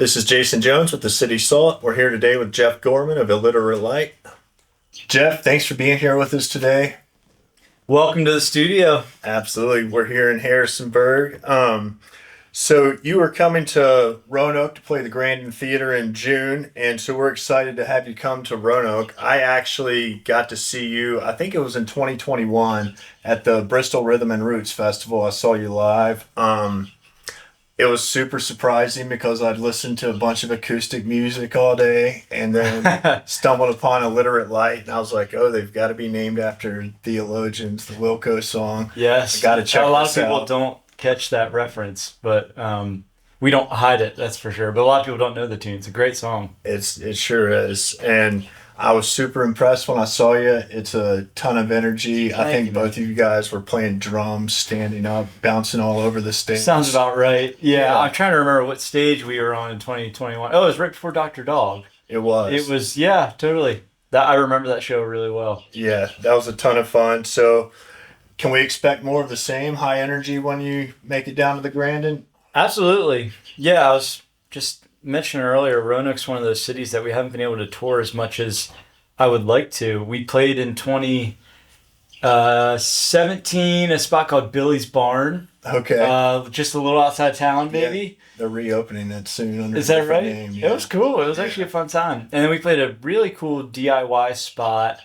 This is Jason Jones with the City Salt. We're here today with Jeff Gorman of Illiterate. Jeff, thanks for being here with us today. Welcome to the studio. Absolutely. We're here in Harrisonburg. So you were coming to Roanoke to play the Grandin Theater in June, and so we're excited to have you come to Roanoke. I actually got to see you, I think it was in 2021, at the Bristol Rhythm and Roots Festival. I saw you live. It was super surprising because I'd listened to a bunch of acoustic music all day and then stumbled upon Illiterate Light, and I was like, oh, they've got to be named after theologians, the Wilco song. Yes. I got to check this out. A lot of people don't catch that reference, but we don't hide it, that's for sure. But a lot of people don't know the tune. It's a great song. It sure is. And I was super impressed when I saw you. It's a ton of energy. I think both of you guys were playing drums, standing up, bouncing all over the stage. Sounds about right. Yeah, I'm trying to remember what stage we were on in 2021. Oh, it was right before Dr. Dog. It was. It was, yeah, totally. I remember that show really well. Yeah, that was a ton of fun. So can we expect more of the same high energy when you make it down to the Grandin? Absolutely. Yeah, I was just mentioned earlier, Roanoke's one of those cities that we haven't been able to tour as much as I would like to. We played in 2017 a spot called Billy's Barn. Okay. Just a little outside town, maybe. Yeah, they're reopening it soon under Is that right? name. Yeah. It was cool. It was actually a fun time. And then we played a really cool DIY spot.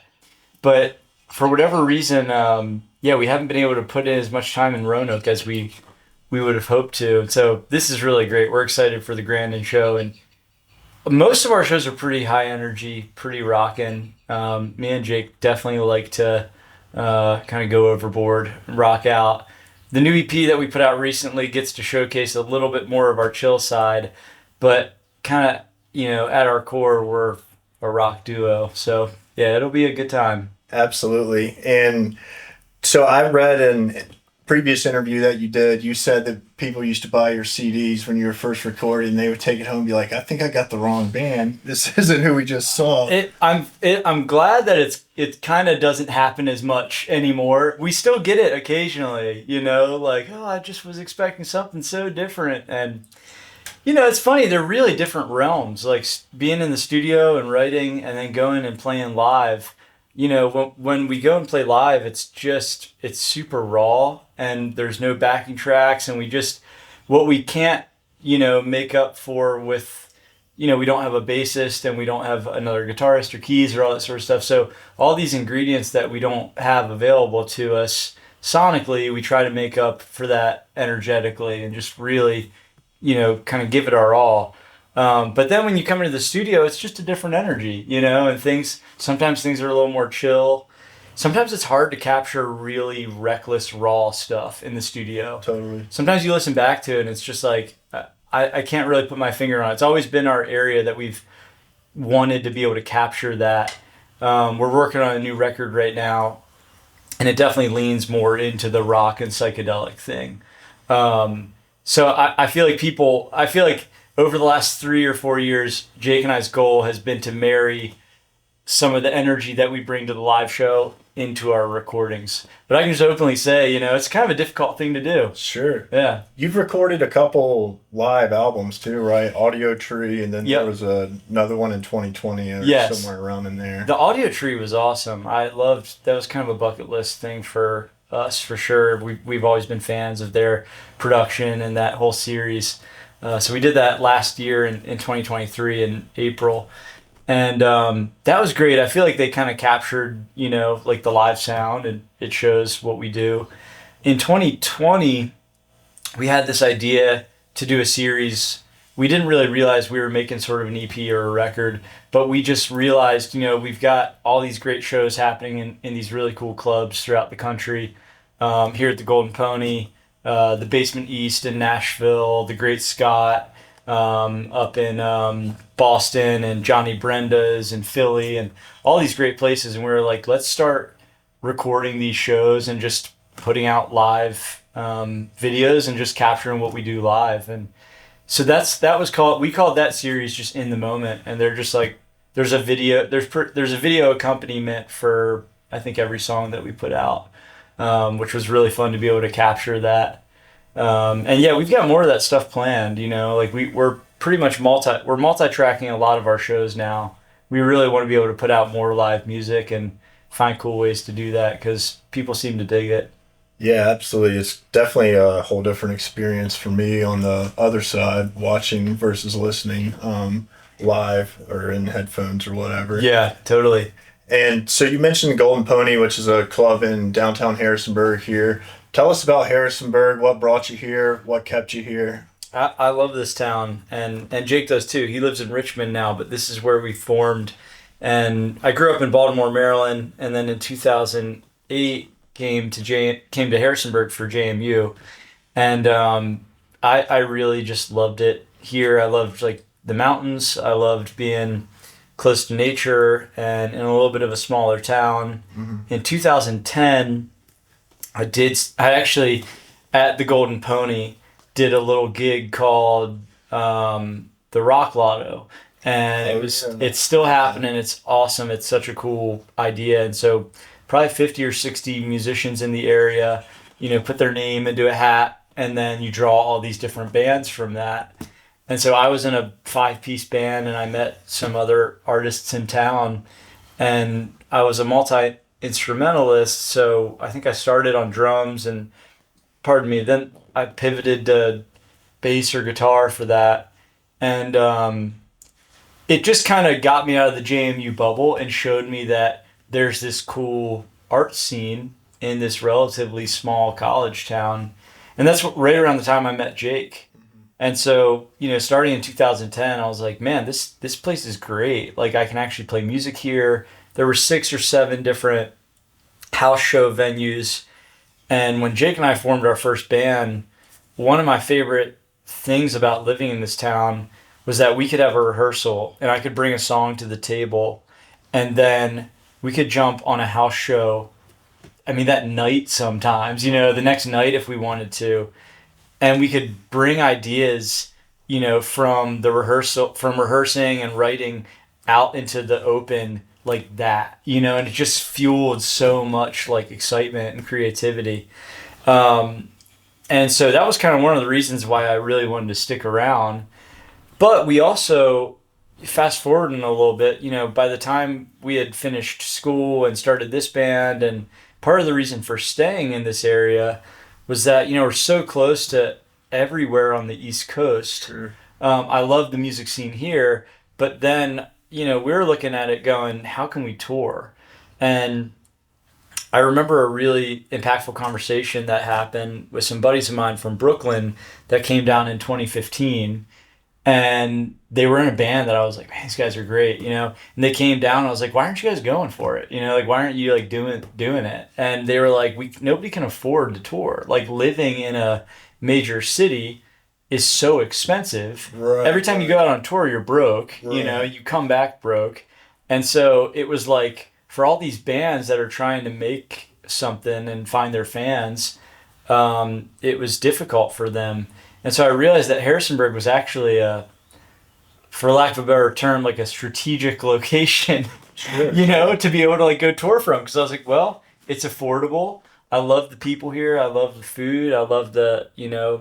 But for whatever reason, we haven't been able to put in as much time in Roanoke as we would have hoped to. So this is really great. We're excited for the Grandin show. And most of our shows are pretty high energy, pretty rockin'. Me and Jake definitely like to kind of go overboard and rock out. The new EP that we put out recently gets to showcase a little bit more of our chill side, but kind of, at our core, we're a rock duo. So yeah, it'll be a good time. Absolutely. And so I read in previous interview that you did, you said that people used to buy your CDs when you were first recording, and they would take it home and be like, I think I got the wrong band. This isn't who we just saw. I'm glad that it kind of doesn't happen as much anymore. We still get it occasionally, like, oh, I just was expecting something so different. And, it's funny, they're really different realms, like being in the studio and writing and then going and playing live. When we go and play live, it's super raw and there's no backing tracks, and what we can't, make up for with, we don't have a bassist and we don't have another guitarist or keys or all that sort of stuff. So all these ingredients that we don't have available to us sonically, we try to make up for that energetically and just really, kind of give it our all. But then when you come into the studio, it's just a different energy, and sometimes things are a little more chill. Sometimes it's hard to capture really reckless, raw stuff in the studio. Totally. Sometimes you listen back to it and it's just like, I can't really put my finger on it. It's always been our area that we've wanted to be able to capture that. We're working on a new record right now, and it definitely leans more into the rock and psychedelic thing. So I feel like over the last 3 or 4 years, Jake and I's goal has been to marry some of the energy that we bring to the live show into our recordings. But I can just openly say, it's kind of a difficult thing to do. Sure. Yeah. You've recorded a couple live albums too, right? Audio Tree, and then there was another one in 2020 or somewhere around in there. The Audio Tree was awesome. That was kind of a bucket list thing for us, for sure. We've always been fans of their production and that whole series. So we did that last year in 2023 in April. And that was great. I feel like they kind of captured, like the live sound, and it shows what we do. In 2020, we had this idea to do a series. We didn't really realize we were making sort of an EP or a record, but we just realized, we've got all these great shows happening in these really cool clubs throughout the country. Here at the Golden Pony, the Basement East in Nashville, the Great Scott, up in Boston, and Johnny Brenda's in Philly, and all these great places. And we were like, let's start recording these shows and just putting out live videos and just capturing what we do live. And so we called that series just In the Moment. And they're just like, there's a video accompaniment for I think every song that we put out, which was really fun to be able to capture that. And yeah, we've got more of that stuff planned, like we're pretty much we're multi-tracking a lot of our shows now. We really want to be able to put out more live music and find cool ways to do that because people seem to dig it. Yeah, absolutely. It's definitely a whole different experience for me on the other side, watching versus listening live or in headphones or whatever. Yeah, totally. And so you mentioned Golden Pony, which is a club in downtown Harrisonburg here. Tell us about Harrisonburg. What brought you here? What kept you here? I love this town, and Jake does too. He lives in Richmond now, but this is where we formed. And I grew up in Baltimore, Maryland, and then in 2008 came to Harrisonburg for JMU, and I really just loved it here. I loved like the mountains. I loved being close to nature and in a little bit of a smaller town. Mm-hmm. In 2010, I actually at the Golden Pony did a little gig called the Rock Lotto, and it's still happening. It's awesome. It's such a cool idea, and so probably 50 or 60 musicians in the area, put their name into a hat, and then you draw all these different bands from that. And so I was in a 5-piece band, and I met some other artists in town, and I was a multi-instrumentalist, so I think I started on drums, and then I pivoted to bass or guitar for that. And it just kind of got me out of the JMU bubble and showed me that there's this cool art scene in this relatively small college town. And that's right around the time I met Jake. And so, starting in 2010, I was like, man, this place is great. Like, I can actually play music here. There were 6 or 7 different house show venues. And when Jake and I formed our first band, one of my favorite things about living in this town was that we could have a rehearsal and I could bring a song to the table, and then we could jump on a house show. I mean, that night sometimes, the next night if we wanted to. And we could bring ideas, from rehearsing and writing out into the open like that, and it just fueled so much like excitement and creativity. And so that was kind of one of the reasons why I really wanted to stick around. But we also, fast forwarding a little bit, by the time we had finished school and started this band, and part of the reason for staying in this area was that, we're so close to everywhere on the East Coast. Sure. I love the music scene here, but then, we were looking at it going, how can we tour? And I remember a really impactful conversation that happened with some buddies of mine from Brooklyn that came down in 2015. And they were in a band that I was like, man, these guys are great, And they came down, and I was like, why aren't you guys going for it? Why aren't you like doing it? And they were like, nobody can afford to tour. Like, living in a major city is so expensive. Right, every time you go out on tour, you're broke. Right. You come back broke. And so it was like, for all these bands that are trying to make something and find their fans, it was difficult for them. And so I realized that Harrisonburg was actually for lack of a better term, like a strategic location, Sure. To be able to like go tour from. Because I was like, well, it's affordable. I love the people here. I love the food. I love the,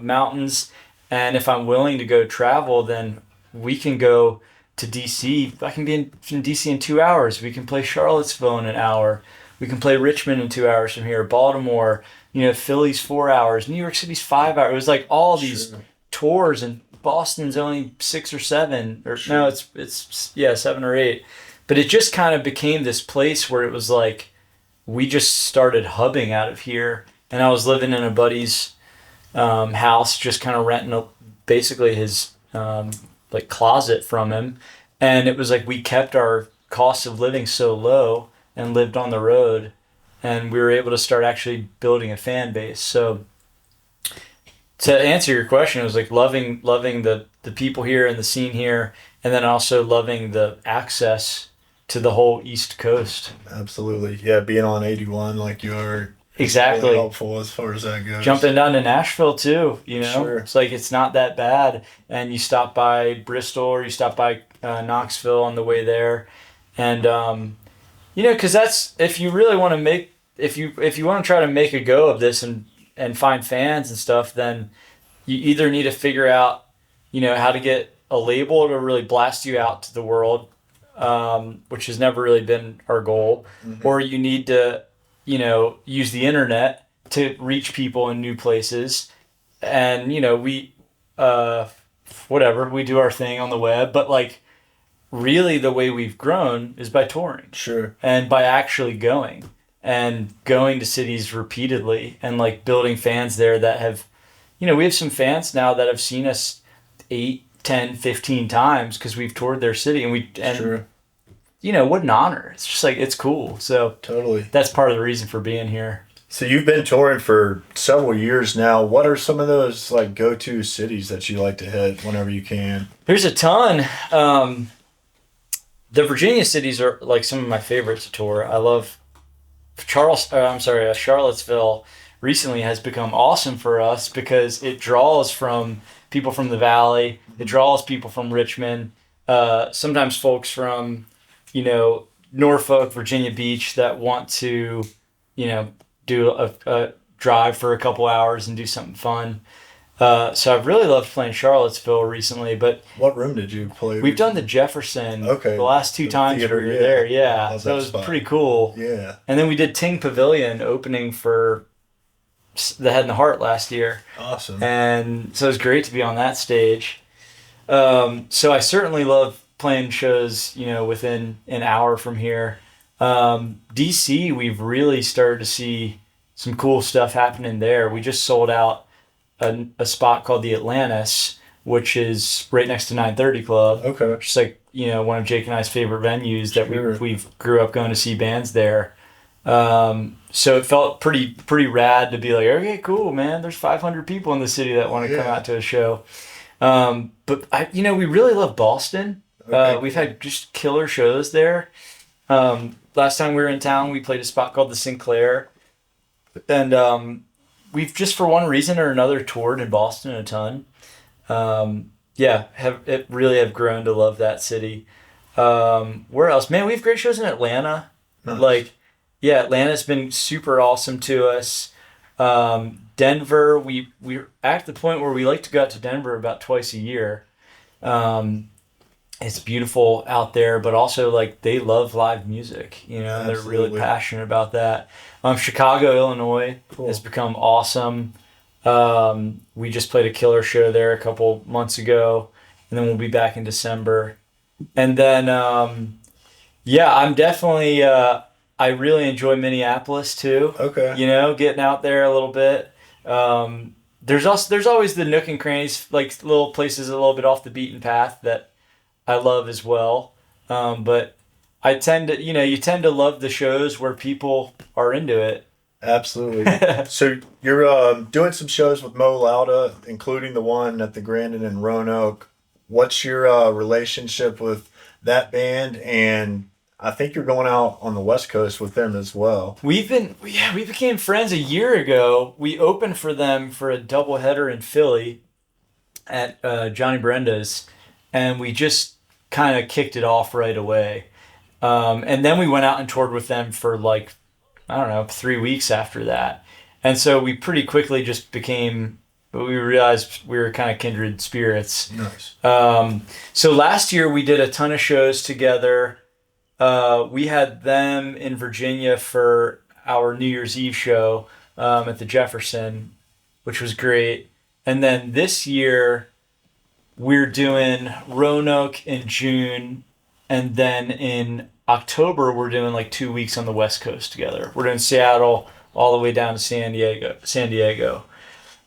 mountains. And if I'm willing to go travel, then we can go to DC. I can be in DC in 2 hours. We can play Charlottesville in an hour. We can play Richmond in 2 hours from here. Baltimore, Philly's 4 hours. New York City's 5 hours. It was like all these tours, and Boston's only 6 or 7. Or Sure. no, it's 7 or 8. But it just kind of became this place where it was like, we just started hubbing out of here, and I was living in a buddy's house, just kind of renting basically his like closet from him, and it was like we kept our cost of living so low and lived on the road, and we were able to start actually building a fan base. So to answer your question, it was like loving the people here and the scene here, and then also loving the access to the whole East Coast. Absolutely. Yeah, being on 81 like you are. Exactly. Really helpful as far as that goes. Jumping down to Nashville too, Sure. It's like it's not that bad, and you stop by Bristol or you stop by Knoxville on the way there, and because that's, if you really want to make, if you want to try to make a go of this and find fans and stuff, then you either need to figure out how to get a label to really blast you out to the world, which has never really been our goal, or you need to, use the internet to reach people in new places. And, uh, whatever, we do our thing on the web, but like really the way we've grown is by touring. Sure. And by actually going to cities repeatedly and like building fans there that have, we have some fans now that have seen us 8, 10, 15 times because we've toured their city Sure. What an honor. It's just like, it's cool. So Totally. that's part of the reason for being here. So you've been touring for several years now. What are some of those like go-to cities that you like to hit whenever you can? There's a ton. The Virginia cities are like some of my favorites to tour. I love Charlottesville recently has become awesome for us because it draws from people from the Valley. It draws people from Richmond. Sometimes folks from, Norfolk, Virginia Beach that want to, do a drive for a couple hours and do something fun. So I've really loved playing Charlottesville recently, but What room did you play? we've done the Jefferson Okay. the last 2 The times theater, we were yeah. there. Yeah, How's so that it was spot? pretty cool. Yeah. And then we did Ting Pavilion opening for the Head and the Heart last year. Awesome. And so it was great to be on that stage. So I certainly love playing shows, within an hour from here. DC, we've really started to see some cool stuff happening there. We just sold out a spot called the Atlantis, which is right next to 930 Club. Okay. Which is like, one of Jake and I's favorite venues that Sure. we've grew up going to see bands there. So it felt pretty rad to be like, okay, cool, man. There's 500 people in the city that want to come Yeah. out to a show. But we really love Boston. Okay. We've had just killer shows there. Last time we were in town, we played a spot called the Sinclair. And we've just for one reason or another toured in Boston a ton. Have grown to love that city. Where else? Man, we have great shows in Atlanta. Nice. Atlanta's been super awesome to us. Denver, we're at the point where we like to go out to Denver about twice a year. It's beautiful out there, but also like they love live music. They're really Absolutely. passionate about that. Chicago, Illinois Cool. has become awesome. We just played a killer show there a couple months ago, and then we'll be back in December. And then, I'm definitely, I really enjoy Minneapolis too. Okay. Getting out there a little bit. There's always the nook and crannies, like little places a little bit off the beaten path that I love as well. But I tend to, you tend to love the shows where people are into it. Absolutely. So you're doing some shows with Mo Lauda, including the one at the Grandin in Roanoke. What's your relationship with that band? And I think you're going out on the West Coast with them as well. We became friends a year ago. We opened for them for a doubleheader in Philly at Johnny Brenda's, and we just kind of kicked it off right away. And then we went out and toured with them for 3 weeks after that. And so we pretty quickly just we realized we were kind of kindred spirits. Nice. So last year we did a ton of shows together. We had them in Virginia for our New Year's Eve show at the Jefferson, which was great. And then this year we're doing Roanoke in June, and then in October we're doing like 2 weeks on the West Coast together. We're doing Seattle all the way down to San Diego.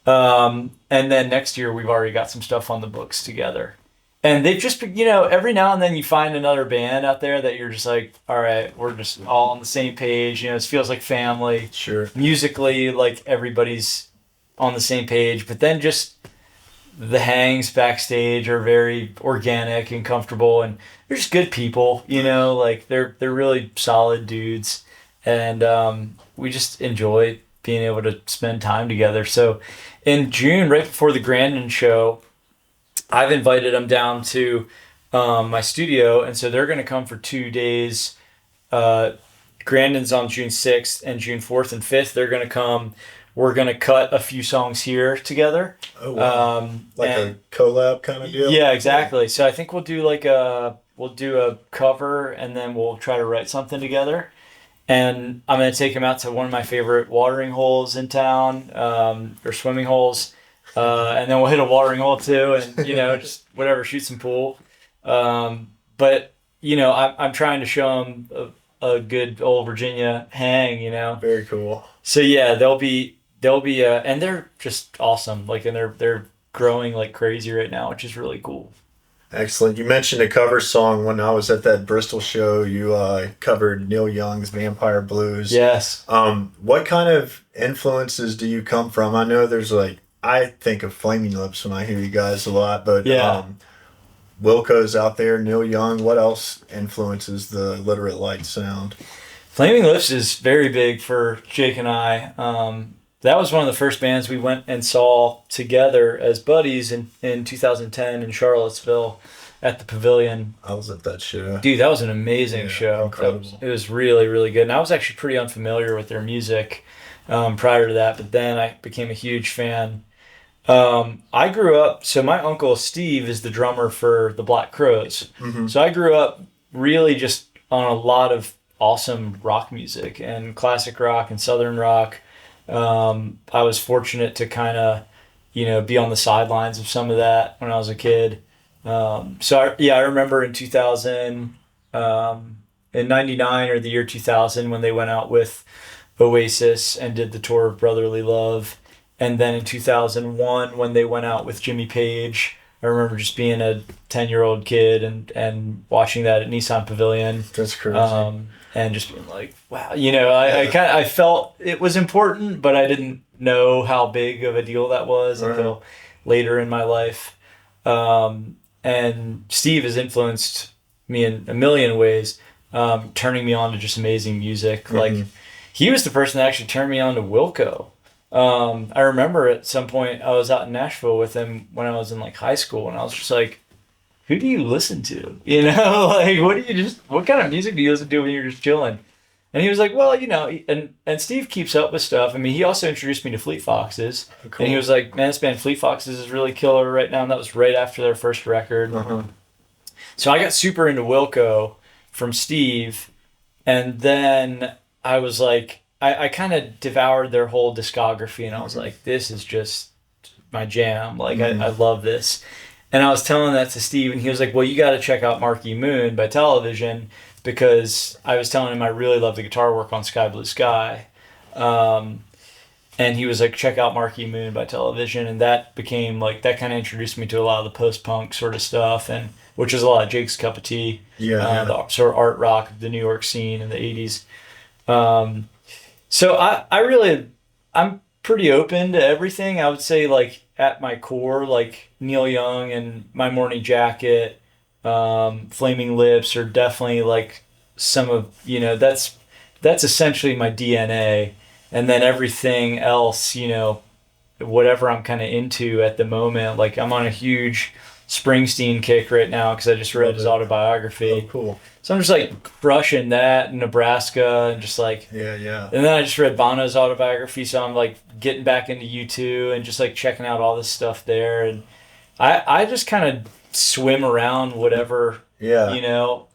And then next year we've already got some stuff on the books together. And they've just, every now and then you find another band out there that you're just like, all right, we're just all on the same page. It feels like family. Sure. Musically, like everybody's on the same page. But then just the hangs backstage are very organic and comfortable. And they're just good people, like they're really solid dudes. And we just enjoy being able to spend time together. So in June, right before the Grandin show, I've invited them down to my studio, and so they're going to come for 2 days, Grandin's on June 6th and June 4th and 5th. They're going to come. We're going to cut a few songs here together. Oh, wow. Like a collab kind of deal? Yeah, exactly. So I think we'll do a cover and then we'll try to write something together. And I'm going to take him out to one of my favorite watering holes in town, or swimming holes. And then we'll hit a watering hole too, and just whatever, shoot some pool. But I'm trying to show him a good old Virginia hang. Very cool. So yeah, they'll be and they're just awesome. Like, and they're growing like crazy right now, which is really cool. Excellent. You mentioned a cover song when I was at that Bristol show. You covered Neil Young's Vampire Blues. Yes. What kind of influences do you come from? I know there's I think of Flaming Lips when I hear you guys a lot, but Yeah. Wilco's out there, Neil Young. What else influences the Illiterate Light sound? Flaming Lips is very big for Jake and I. That was one of the first bands we went and saw together as buddies in 2010 in Charlottesville at the Pavilion. I was at that show. Dude, that was an amazing show. Incredible. It was really, really good. And I was actually pretty unfamiliar with their music prior to that, but then I became a huge fan. I grew up, so my uncle Steve is the drummer for the Black Crowes. Mm-hmm. So I grew up really just on a lot of awesome rock music and classic rock and southern rock. I was fortunate to kind of, be on the sidelines of some of that when I was a kid. I remember in 2000, in 99 or the year 2000 when they went out with Oasis and did the tour of Brotherly Love. And then in 2001 when they went out with Jimmy Page, I remember just being a 10-year-old kid and watching that at Nissan Pavilion. That's crazy. And just being like, wow, I felt it was important, but I didn't know how big of a deal that was until later in my life. And Steve has influenced me in a million ways, turning me on to just amazing music. Mm-hmm. Like, he was the person that actually turned me on to Wilco. I remember at some point I was out in Nashville with him when I was in high school, and I was just like, who do you listen to? What kind of music do you listen to when you're just chilling? And he was like, well, and Steve keeps up with stuff. I mean, he also introduced me to Fleet Foxes. Cool. And he was like, man, this band Fleet Foxes is really killer right now. And that was right after their first record. Uh-huh. So I got super into Wilco from Steve. And then I was like, I kind of devoured their whole discography. And I was like, this is just my jam. Like, I love this. And I was telling that to Steve, and he was like, well, you got to check out Marquee Moon by Television, because I was telling him I really love the guitar work on Sky Blue Sky. And he was like, check out Marquee Moon by Television. And that became that kind of introduced me to a lot of the post-punk sort of stuff, and which is a lot of Jake's cup of tea. Yeah. The sort of art rock of the New York scene in the 80s. So I'm pretty open to everything. I would say at my core, Neil Young and My Morning Jacket, Flaming Lips are definitely some of, that's essentially my DNA. And then everything else, whatever I'm kind of into at the moment, I'm on a huge Springsteen kick right now because I just read his autobiography. Oh, cool. So I'm just crushing that in Nebraska and just yeah. And then I just read Bono's autobiography, so I'm getting back into U2 and just checking out all this stuff there. And I just kind of swim around whatever. Yeah.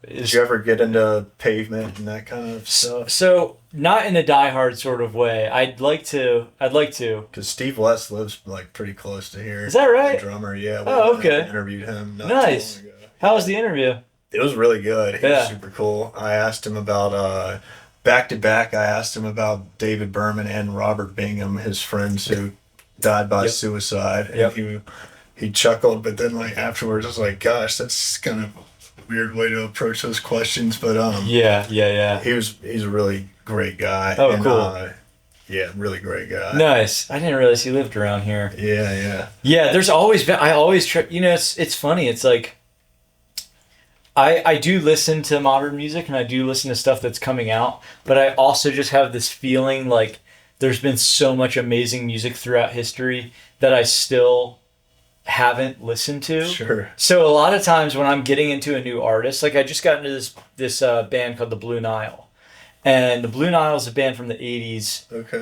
Did you ever get into Pavement and that kind of stuff? So not in a diehard sort of way. I'd like to. Because Steve West lives pretty close to here. Is that right? The drummer, yeah. Oh, okay. I interviewed him. Nice. How was the interview? It was really good. He was super cool. I asked him about back to back. I asked him about David Berman and Robert Bingham, his friends who died by suicide. And he chuckled, but then afterwards I was like, gosh, that's kind of a weird way to approach those questions. But yeah. He's a really great guy. Oh, and, cool. Yeah, really great guy. Nice. I didn't realize he lived around here. Yeah. Yeah, there's always been. I always try. It's funny. It's I do listen to modern music and I do listen to stuff that's coming out, but I also just have this feeling there's been so much amazing music throughout history that I still haven't listened to. Sure. So a lot of times when I'm getting into a new artist, I just got into this band called the Blue Nile, And the Blue Nile is a band from the 80s. Okay.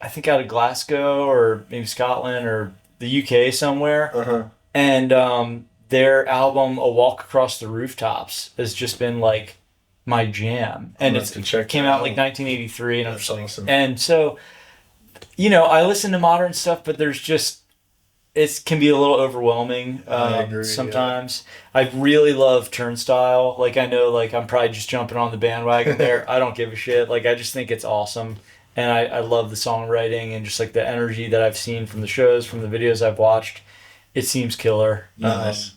I think out of Glasgow or maybe Scotland or the UK somewhere. Uh-huh. And their album "A Walk Across the Rooftops" has just been like my jam, and it came out like 1983, and I'm just like, awesome. and so, you know, I listen to modern stuff, but there's just it can be a little overwhelming I agree, sometimes. Yeah. I really love Turnstile. Like I know, like I'm probably just jumping on the bandwagon there. I don't give a shit. Like I just think it's awesome, and I love the songwriting and just like the energy that I've seen from the shows, from the videos I've watched. It seems killer. Nice.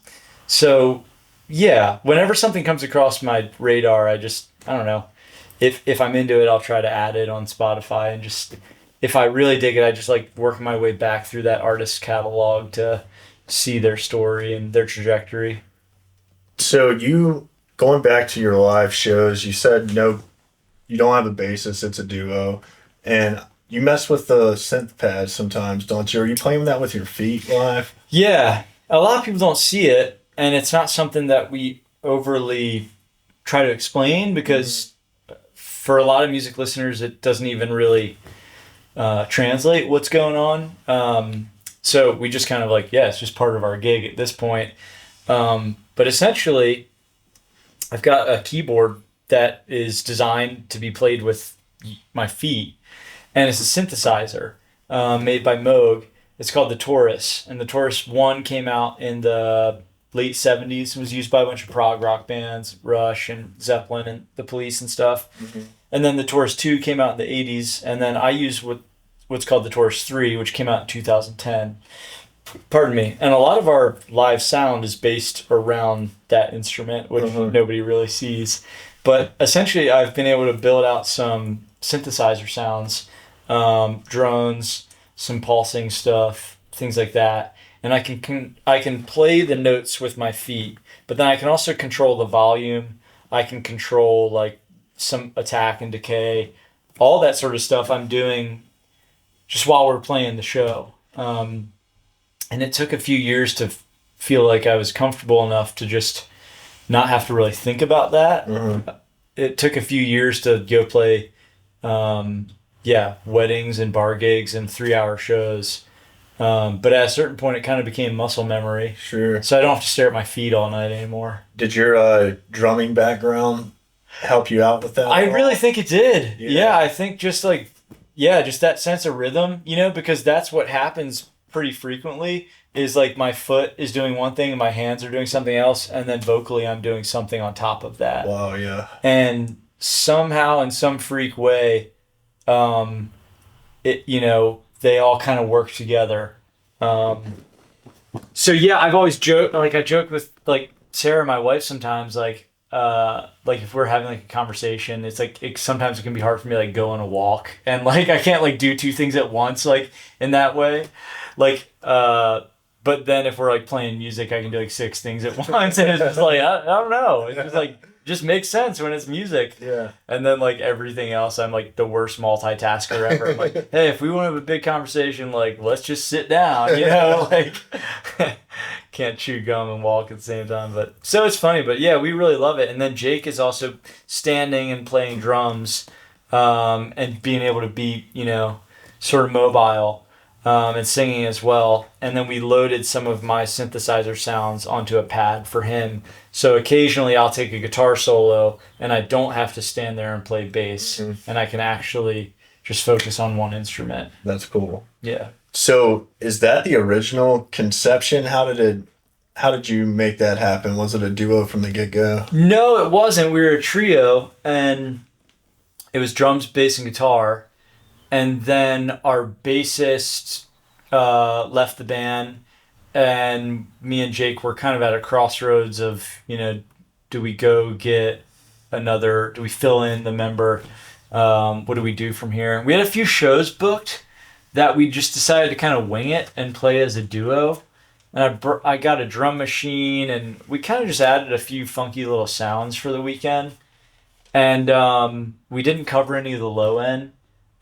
So, yeah, whenever something comes across my radar, I don't know. If I'm into it, I'll try to add it on Spotify, and just if I really dig it, I just like working my way back through that artist's catalog to see their story and their trajectory. So you going back to your live shows, you said no, you don't have a bassist, it's a duo, and you mess with the synth pads sometimes, don't you? Are you playing that with your feet live? Yeah, a lot of people don't see it. And it's not something that we overly try to explain because for a lot of music listeners, it doesn't even really translate what's going on. So we just kind of like, yeah, it's just part of our gig at this point. But essentially, I've got a keyboard that is designed to be played with my feet. And it's a synthesizer made by Moog. It's called the Taurus. And the Taurus 1 came out in the late 70s. It was used by a bunch of prog rock bands, Rush and Zeppelin and the Police and stuff. Mm-hmm. And then the Taurus 2 came out in the 80s. And then I used what's called the Taurus 3, which came out in 2010. Pardon me. And a lot of our live sound is based around that instrument, which nobody really sees. But essentially, I've been able to build out some synthesizer sounds, drones, some pulsing stuff, things like that. And I can play the notes with my feet, but then I can also control the volume. I can control like some attack and decay, all that sort of stuff I'm doing just while we're playing the show. And it took a few years to feel like I was comfortable enough to just not have to really think about that. Mm-hmm. It took a few years to go play, weddings and bar gigs and 3-hour shows. But at a certain point, it kind of became muscle memory. Sure. So I don't have to stare at my feet all night anymore. Did your drumming background help you out with that? I really think it did. Yeah, I think just that sense of rhythm, because that's what happens pretty frequently is like my foot is doing one thing and my hands are doing something else, and then vocally I'm doing something on top of that. Wow, yeah. And somehow in some freak way, they all kind of work together. So yeah, I've always joked, like I joke with like Sarah, my wife, sometimes like if we're having like a conversation, it's like sometimes it can be hard for me to like go on a walk and like I can't like do 2 things at once like in that way, like but then if we're like playing music, I can do like 6 things at once, and it's just like I don't know, it's just like just makes sense when it's music. Yeah. And then like everything else, I'm like the worst multitasker ever. I'm like, hey, if we want to have a big conversation, like let's just sit down, like can't chew gum and walk at the same time. But so it's funny, but yeah, we really love it. And then Jake is also standing and playing drums, and being able to be, sort of mobile, and singing as well. And then we loaded some of my synthesizer sounds onto a pad for him. So occasionally I'll take a guitar solo and I don't have to stand there and play bass, and I can actually just focus on one instrument. That's cool. Yeah. So is that the original conception? How did you make that happen? Was it a duo from the get-go? No, it wasn't. We were a trio, and it was drums, bass, and guitar. And then our bassist left the band, and me and Jake were kind of at a crossroads of, do we fill in the member? What do we do from here? We had a few shows booked that we just decided to kind of wing it and play as a duo. And I got a drum machine, and we kind of just added a few funky little sounds for the weekend. And we didn't cover any of the low end.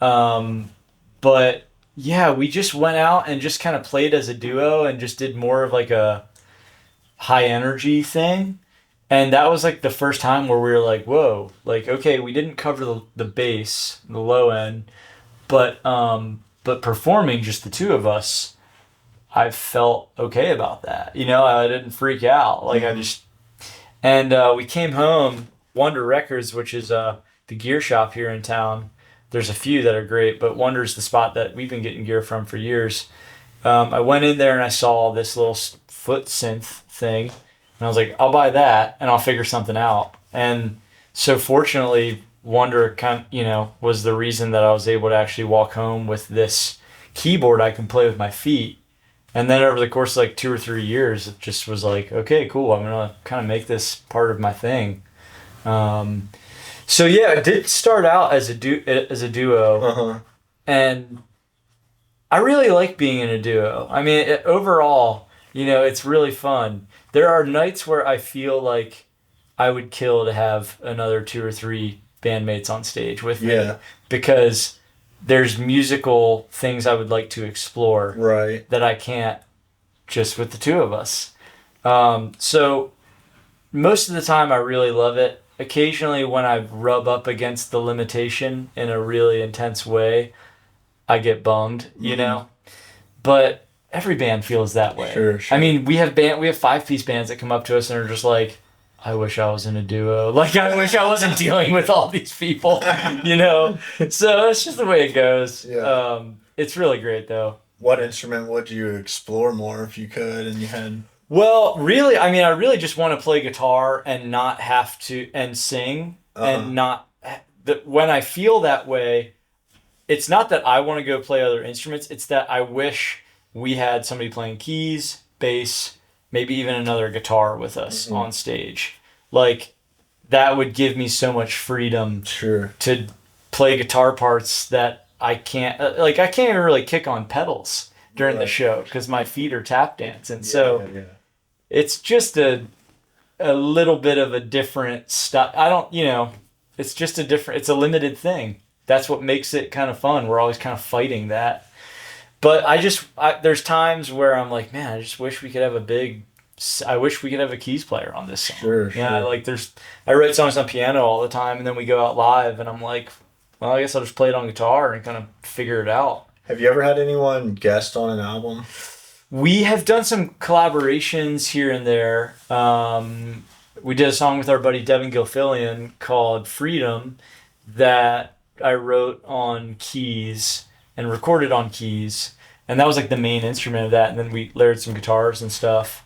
But yeah, we just went out and just kind of played as a duo and just did more of like a high energy thing. And that was like the first time where we were like, whoa, like, okay, we didn't cover the bass, the low end, but performing just the two of us, I felt okay about that. You know, I didn't freak out. Like I Mhm. just and we came home. Wonder Records, which is the gear shop here in town. There's a few that are great, but Wonder's the spot that we've been getting gear from for years. I went in there and I saw this little foot synth thing, and I was like, I'll buy that and I'll figure something out. And so fortunately, Wonder was the reason that I was able to actually walk home with this keyboard I can play with my feet. And then over the course of like 2 or 3 years, it just was like, okay, cool. I'm gonna kind of make this part of my thing. Um, so yeah, it did start out as a duo, Uh-huh. and I really like being in a duo. I mean, overall, it's really fun. There are nights where I feel like I would kill to have another two or three bandmates on stage with me Yeah. because there's musical things I would like to explore Right. that I can't just with the two of us. So most of the time, I really love it. Occasionally, when I rub up against the limitation in a really intense way, I get bummed, Mhm. But every band feels that way. Sure, I sure. mean, we have 5-piece bands that come up to us and are just like, I wish I was in a duo. Like I wish I wasn't dealing with all these people, So it's just the way it goes. Yeah. It's really great though. What instrument would you explore more if you could and you had? Well, really, I mean, I really just want to play guitar and not have to and sing Uh-huh. and not when I feel that way, it's not that I want to go play other instruments. It's that I wish we had somebody playing keys, bass, maybe even another guitar with us Mhm. on stage. Like that would give me so much freedom Sure. to play guitar parts that I can't I can't even really kick on pedals during the Right. show because my feet are tap dancing. Yeah, So yeah, yeah. it's just a little bit of a different stuff. I don't, it's just it's a limited thing. That's what makes it kind of fun. We're always kind of fighting that. But there's times where I'm like, man, I just wish we could have I wish we could have a keys player on this song. Sure, Yeah, sure. I write songs on piano all the time and then we go out live and I'm like, well, I guess I'll just play it on guitar and kind of figure it out. Have you ever had anyone guest on an album? We have done some collaborations here and there. We did a song with our buddy Devin Gilfillian called Freedom that I wrote on keys and recorded on keys. And that was like the main instrument of that. And then we layered some guitars and stuff.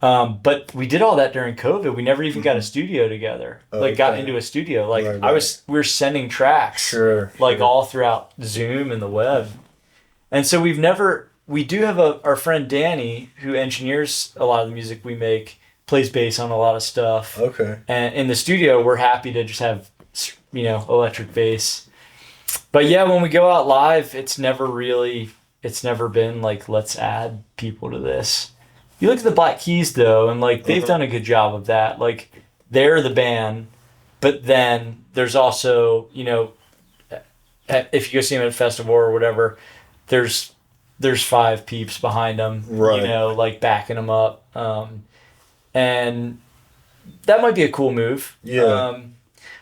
But we did all that during COVID. We never even got a Mhm. studio together. Like got Okay. into a studio. Like Right, right. we were sending tracks Sure, like sure. all throughout Zoom and the web. And so we do have our friend Danny, who engineers a lot of the music we make, plays bass on a lot of stuff. Okay. And in the studio, we're happy to just have, electric bass. But yeah, when we go out live, it's never been like, let's add people to this. You look at the Black Keys though, and like they've Uh-huh. done a good job of that. Like they're the band, but then there's also, if you go see them at a festival or whatever, there's 5 peeps behind them, Right. like backing them up. And that might be a cool move. Yeah.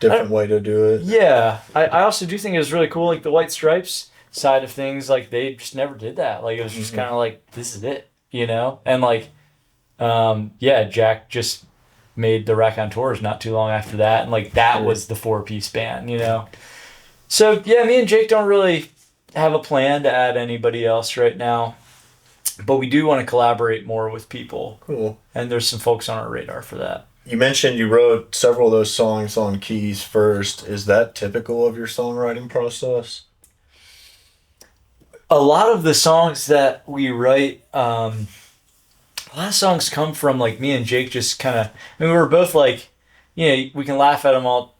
Different way to do it. Yeah. I also do think it was really cool, like the White Stripes side of things, like they just never did that. Like it was just Mhm. kind of like, this is it, And like, yeah, Jack just made the Raconteurs not too long after that. And like that Sure. was the 4-piece band. So yeah, me and Jake don't really have a plan to add anybody else right now, but we do want to collaborate more with people, Cool. and there's some folks on our radar for that. You mentioned you wrote several of those songs on keys first. Is that typical of your songwriting process? A lot of the songs that we write, a lot of songs come from like me and Jake just kind of. I mean, we're both like, we can laugh at them all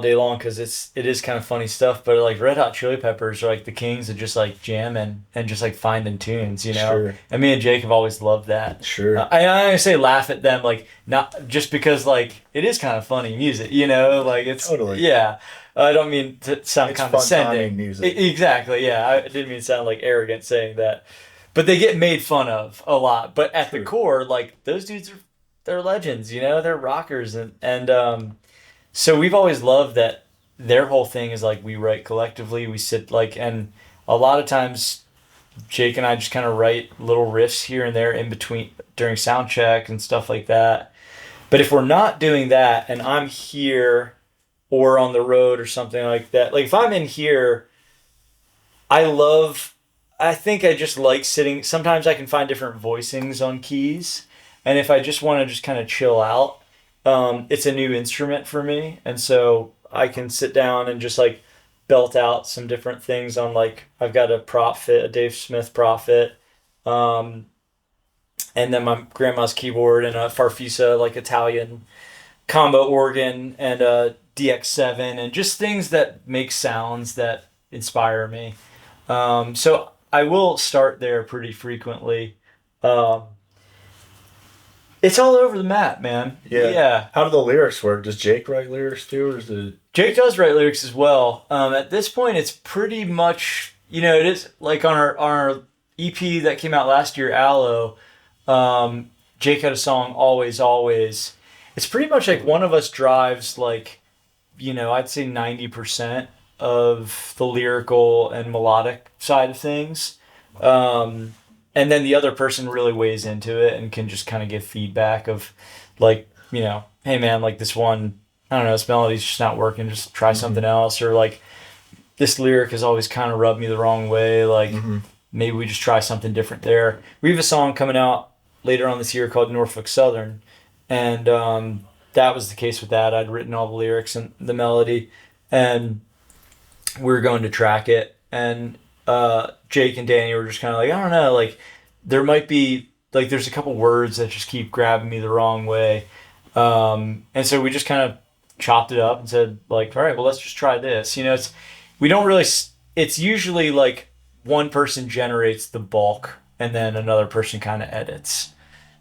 day long because it is kind of funny stuff. But like Red Hot Chili Peppers are like the kings of just like jamming and just like finding tunes, Sure. And me and Jake have always loved that. Sure. I say laugh at them like not just because like it is kind of funny music, like it's Totally. yeah. I don't mean to sound It's fun condescending. timing music. Exactly, yeah. I didn't mean to sound like arrogant saying that, but they get made fun of a lot. But at the True. core, like those dudes are they're legends, they're rockers, and so we've always loved that their whole thing is like we write collectively, we sit like, and a lot of times Jake and I just kind of write little riffs here and there in between during sound check and stuff like that. But if we're not doing that and I'm here or on the road or something like that, like if I'm in here, I think I just like sitting. Sometimes I can find different voicings on keys. And if I just want to just kind of chill out, it's a new instrument for me. And so I can sit down and just like belt out some different things on like, I've got a Prophet, a Dave Smith Prophet. Um, and then my grandma's keyboard and a Farfisa, like Italian combo organ and a DX7 and just things that make sounds that inspire me. So I will start there pretty frequently. Um, it's all over the map, man. Yeah. Yeah. How do the lyrics work? Does Jake write lyrics too, or is it? Jake does write lyrics as well. At this point, it's pretty much, it is like on our EP that came out last year, Aloe. Jake had a song, Always, Always. It's pretty much like one of us drives like, I'd say 90% of the lyrical and melodic side of things. And then the other person really weighs into it and can just kind of give feedback of like, hey man, like this one, I don't know, this melody's just not working, just try something else. Or like this lyric has always kind of rubbed me the wrong way. Like maybe we just try something different there. We have a song coming out later on this year called Norfolk Southern. And that was the case with that. I'd written all the lyrics and the melody and we were going to track it. And Jake and Danny were just kind of like, I don't know, like there might be like there's a couple words that just keep grabbing me the wrong way, and so we just kind of chopped it up and said like, all right, well let's just try this. We don't really. It's usually like one person generates the bulk and then another person kind of edits.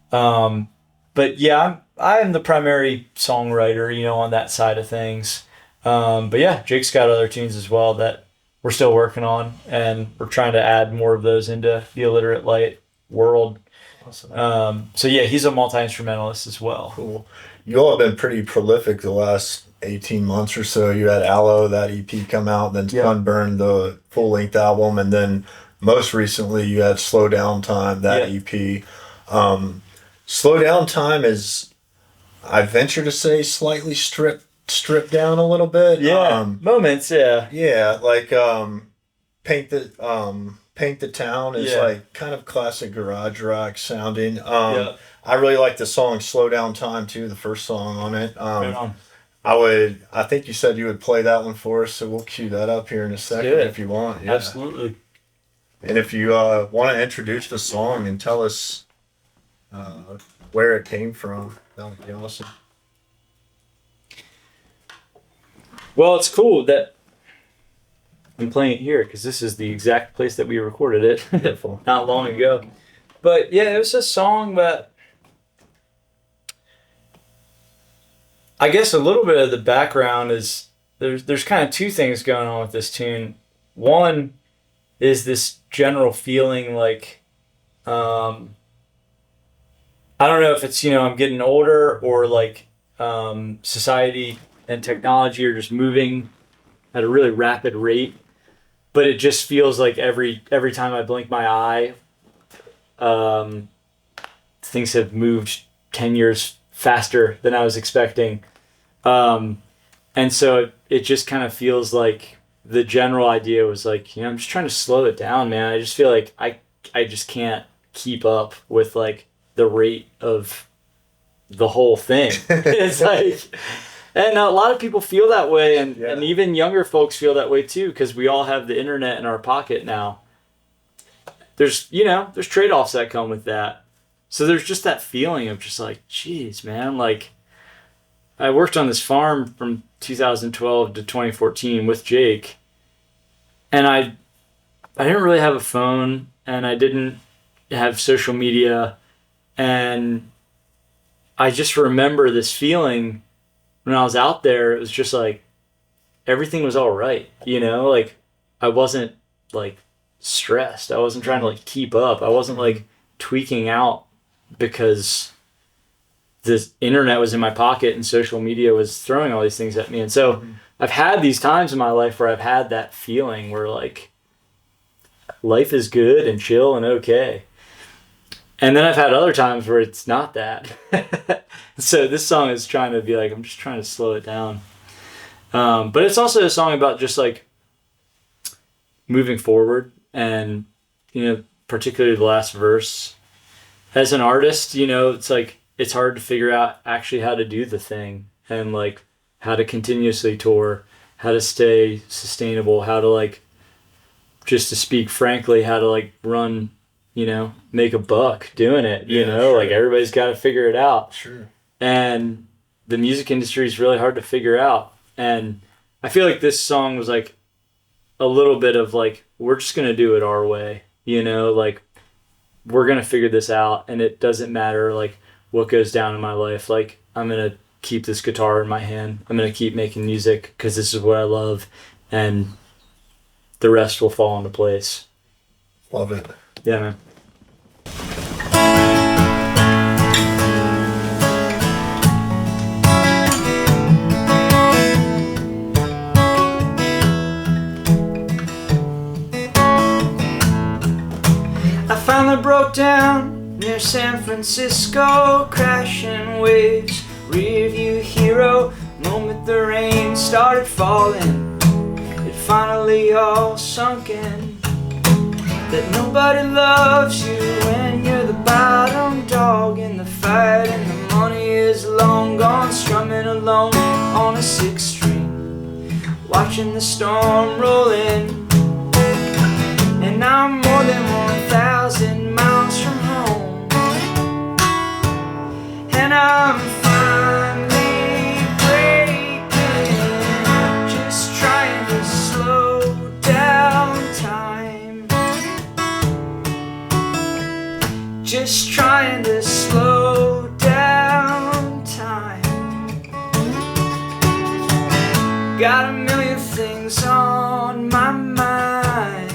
But yeah, I'm the primary songwriter, on that side of things. But yeah, Jake's got other tunes as well that we're still working on, and we're trying to add more of those into the Illiterate Light world. Awesome. So yeah, he's a multi-instrumentalist as well. Cool. You all have been pretty prolific the last 18 months or so. You had Aloe, that EP come out, then Sunburn, the full-length album, and then most recently you had Slow Down Time, that EP. Slow Down Time is, I venture to say, slightly stripped down a little bit. Moments. Like Paint the Town is like kind of classic garage rock sounding. I really like the song Slow Down Time too, the first song on it. Right on. I think you said you would play that one for us, so we'll cue that up here in a second if you want. Yeah. Absolutely. And if you want to introduce the song and tell us where it came from, that would be awesome. Well, it's cool that I'm playing it here because this is the exact place that we recorded it not long ago. But yeah, it was a song that I guess a little bit of the background is there's kind of two things going on with this tune. One is this general feeling like I don't know if it's I'm getting older or like society and technology are just moving at a really rapid rate, but it just feels like every time I blink my eye, things have moved 10 years faster than I was expecting. And so it just kind of feels like the general idea was like, I'm just trying to slow it down, man. I just feel like I just can't keep up with like the rate of the whole thing. It's like, and a lot of people feel that way, and even younger folks feel that way too, because we all have the internet in our pocket now. There's trade-offs that come with that. So there's just that feeling of just like, geez, man, like I worked on this farm from 2012 to 2014 with Jake, and I didn't really have a phone, and I didn't have social media, and I just remember this feeling when I was out there. It was just like everything was all right, like I wasn't like stressed. I wasn't trying to like keep up. I wasn't like tweaking out because this internet was in my pocket and social media was throwing all these things at me. And so I've had these times in my life where I've had that feeling where like life is good and chill and okay. And then I've had other times where it's not that. So this song is trying to be like, I'm just trying to slow it down. But it's also a song about just like moving forward, and, you know, particularly the last verse. As an artist, you know, it's like, it's hard to figure out actually how to do the thing, and like how to continuously tour, how to stay sustainable, how to like, just to speak frankly, how to like run, you know, make a buck doing it, you know, sure. Like everybody's got to figure it out. Sure. And the music industry is really hard to figure out. And I feel like this song was like a little bit of like, we're just going to do it our way, you know, like we're going to figure this out, and it doesn't matter like what goes down in my life. Like I'm going to keep this guitar in my hand. I'm going to keep making music because this is what I love, and the rest will fall into place. Love it. Yeah, man. I finally broke down near San Francisco, crashing waves, rearview hero. Moment the rain started falling, it finally all sunk in. That nobody loves you when you're the bottom dog in the fight, and the money is long gone, strumming alone on a 6-string, watching the storm roll in. And I'm more than 1,000 miles from home, and I'm finally breaking, just trying to slow down time, just trying to slow down time. Got a million things on my mind,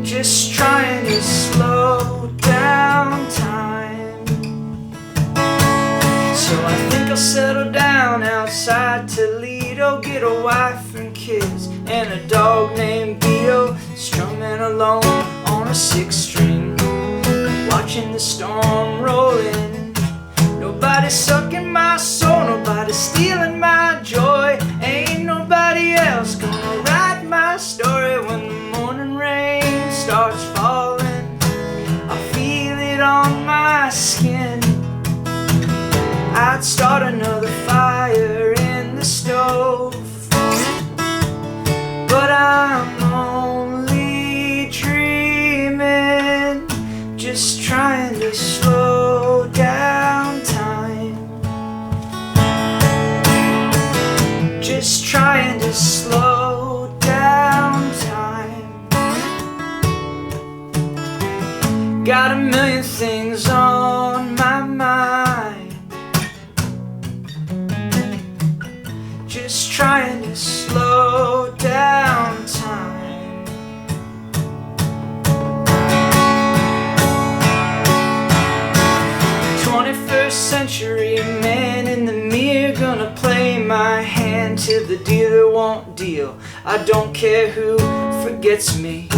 just trying to slow down time. So I think I'll settle down outside Toledo, get a wife and kids and a dog named Beto, strumming alone on a 6-string, watching the storm roll in. Nobody's sucking my soul, nobody's stealing my joy, ain't nobody else gonna write my story. When the morning rain starts falling, I feel it on my skin. I'd start another fire in the stove, but I'm only dreaming, just trying to slow down time, just trying to slow down time. Got a million things on my mind, just trying to slow down time. 21st century man in the mirror, gonna play my hand till the dealer won't deal. I don't care who forgets me,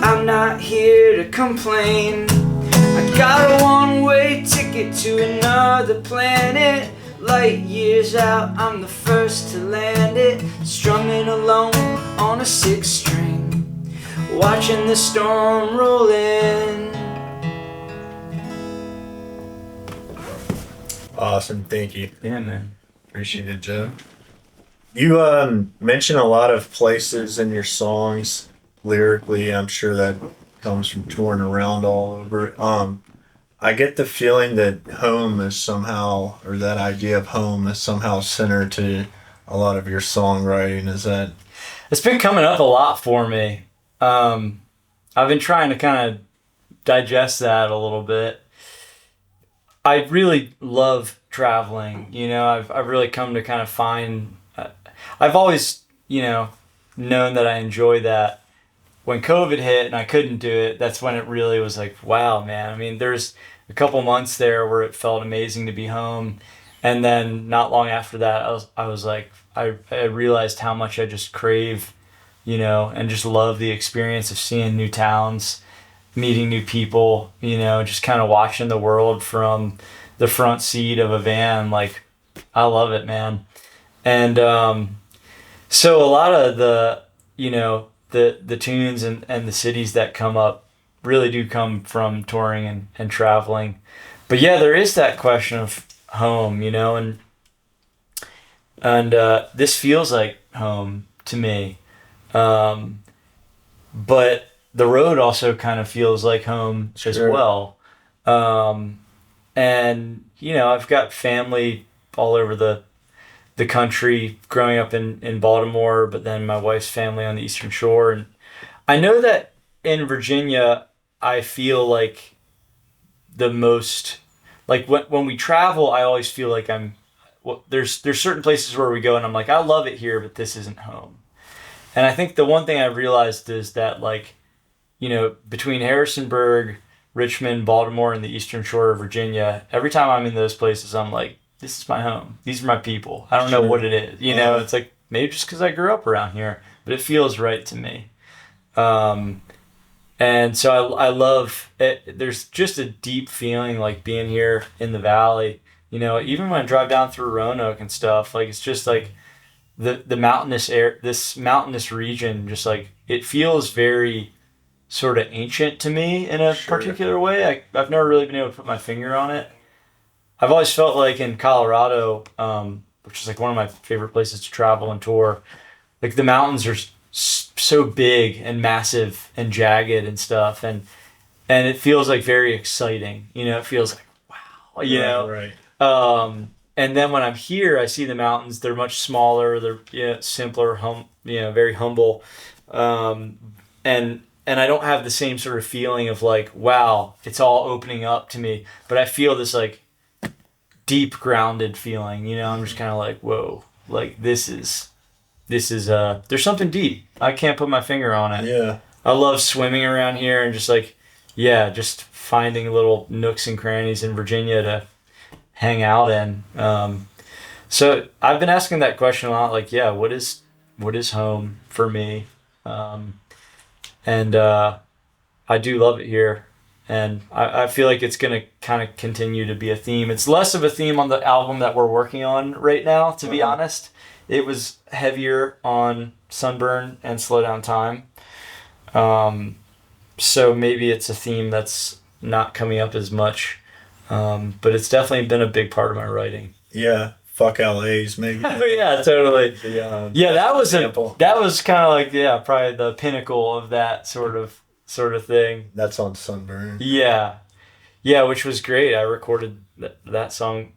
I'm not here to complain. I got a one-way ticket to another planet, light years out, I'm the first to land it, strumming alone on a 6-string, watching the storm roll in. Awesome, thank you. Yeah, man. Appreciate it, Joe. You mention a lot of places in your songs lyrically. I'm sure that comes from touring around all over. I get the feeling that home is somehow, or that idea of home is somehow center to a lot of your songwriting. Is that? It's been coming up a lot for me. I've been trying to kind of digest that a little bit. I really love traveling. You know, I've really come to kind of find. I've always, you know, known that I enjoy that, when COVID hit and I couldn't do it, that's when it really was like, wow, man. I mean, there's a couple months there where it felt amazing to be home. And then not long after that, I was like, I realized how much I just crave, and just love the experience of seeing new towns, meeting new people, just kind of watching the world from the front seat of a van. Like, I love it, man. And so a lot of the tunes and the cities that come up really do come from touring and traveling. But yeah, there is that question of home, and this feels like home to me. But the road also kind of feels like home as Sure. well. Um, and I've got family all over the country, growing up in Baltimore, but then my wife's family on the Eastern Shore. And I know that in Virginia, I feel like the most, like when we travel, I always feel like there's certain places where we go and I'm like, I love it here, but this isn't home. And I think the one thing I realized is that, like, between Harrisonburg, Richmond, Baltimore, and the Eastern Shore of Virginia, every time I'm in those places, I'm like, this is my home. These are my people. I don't know what it is. It's like maybe just because I grew up around here, but it feels right to me. And so I love it. There's just a deep feeling like being here in the valley. Even when I drive down through Roanoke and stuff, like it's just like the mountainous air, this mountainous region, just like it feels very sort of ancient to me in a particular way. I've never really been able to put my finger on it. I've always felt like in Colorado, which is like one of my favorite places to travel and tour, like the mountains are so big and massive and jagged and stuff, and it feels like very exciting. It feels like wow. Right. And then when I'm here, I see the mountains. They're much smaller. They're simpler, very humble, and I don't have the same sort of feeling of like, wow, it's all opening up to me. But I feel this like deep grounded feeling. I'm just kind of like, whoa, like this is there's something deep. I can't put my finger on it. Yeah. I love swimming around here and just like, yeah, just finding little nooks and crannies in Virginia to hang out in. So I've been asking that question a lot. Like, yeah, what is home for me? And I do love it here. And I feel like it's going to kind of continue to be a theme. It's less of a theme on the album that we're working on right now, to be honest. It was heavier on Sunburn and Slow Down Time. So maybe it's a theme that's not coming up as much. But it's definitely been a big part of my writing. Yeah. Fuck LA's maybe. Yeah, totally. Yeah, that was kind of like, probably the pinnacle of that sort of thing. That's on Sunburn. Yeah, which was great. I recorded that song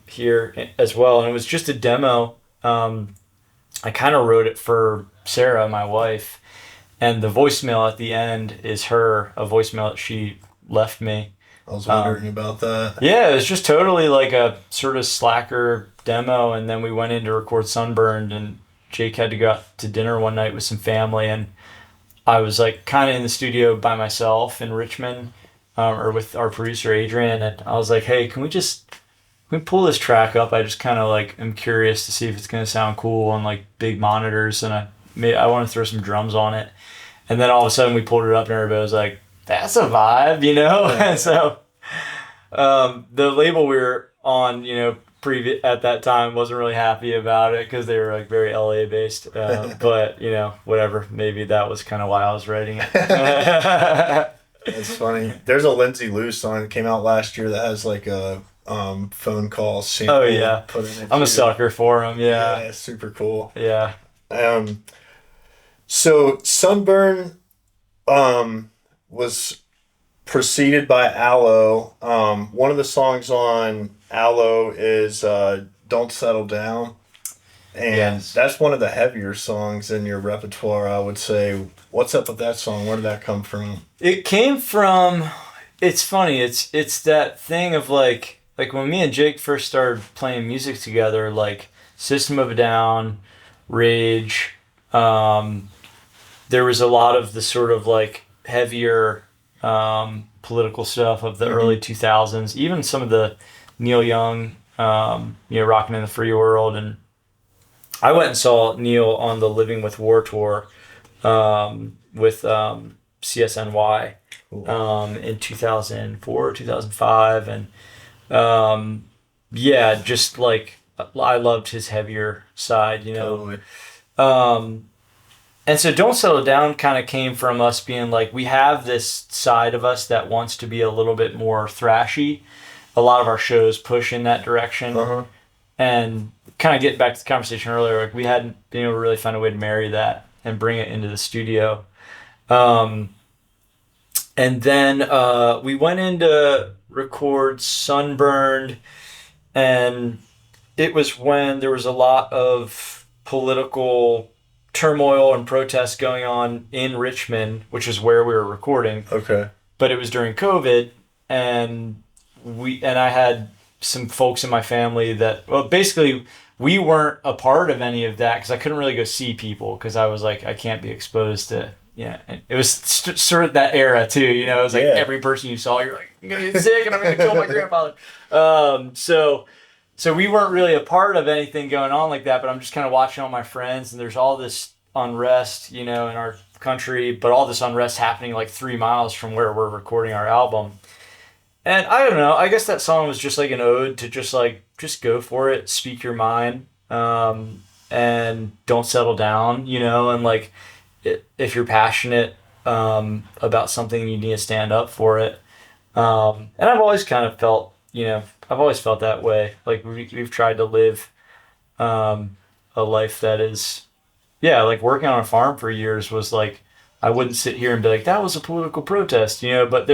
here as well, and it was just a demo. I kind of wrote it for Sarah, my wife, and the voicemail at the end is a voicemail that she left me. I was wondering about that. Yeah, it was just totally like a sort of slacker demo, and then we went in to record Sunburned, and Jake had to go out to dinner one night with some family, and I was like kind of in the studio by myself in Richmond, or with our producer Adrian, and I was like, hey, can we pull this track up? I just kind of like am curious to see if it's gonna sound cool on like big monitors, and I want to throw some drums on it. And then all of a sudden we pulled it up and everybody was like, that's a vibe, And so the label we were on, at that time wasn't really happy about it because they were like very LA based. But whatever. Maybe that was kind of why I was writing it. It's funny. There's a Lindsay Lou song that came out last year that has like a phone call sample. Oh yeah, I'm a sucker for them. Yeah, it's super cool. Yeah. So Sunburn was preceded by Aloe. One of the songs on Aloe is Don't Settle Down. And that's one of the heavier songs in your repertoire, I would say. What's up with that song? Where did that come from? It came from, it's funny, it's that thing of like when me and Jake first started playing music together, like System of a Down, Rage, the there was a lot of the sort of like heavier political stuff of the early 2000s, even some of the Neil Young, Rockin' in the Free World. And I went and saw Neil on the Living with War tour with CSNY in 2004, 2005. And just like I loved his heavier side, Totally. And so Don't Settle Down kind of came from us being like, we have this side of us that wants to be a little bit more thrashy. A lot of our shows push in that direction. Uh-huh. And kind of get back to the conversation earlier, like we hadn't been able to really find a way to marry that and bring it into the studio. And then we went in to record Sunburned, and it was when there was a lot of political turmoil and protests going on in Richmond, which is where we were recording. Okay. But it was during COVID, and I had some folks in my family that, well, basically we weren't a part of any of that because I couldn't really go see people because I was like, I can't be exposed to, and it was sort of that era too, it was like every person you saw, you're like, I'm going to get sick and I'm going to kill my grandfather. So we weren't really a part of anything going on like that, but I'm just kind of watching all my friends, and there's all this unrest, in our country, but all this unrest happening like 3 miles from where we're recording our album. And I don't know, I guess that song was just like an ode to just go for it, speak your mind, and don't settle down, and like if you're passionate about something, you need to stand up for it. And I've always kind of felt, I've always felt that way. Like we've tried to live a life that is, like working on a farm for years was like, I wouldn't sit here and be like, that was a political protest, but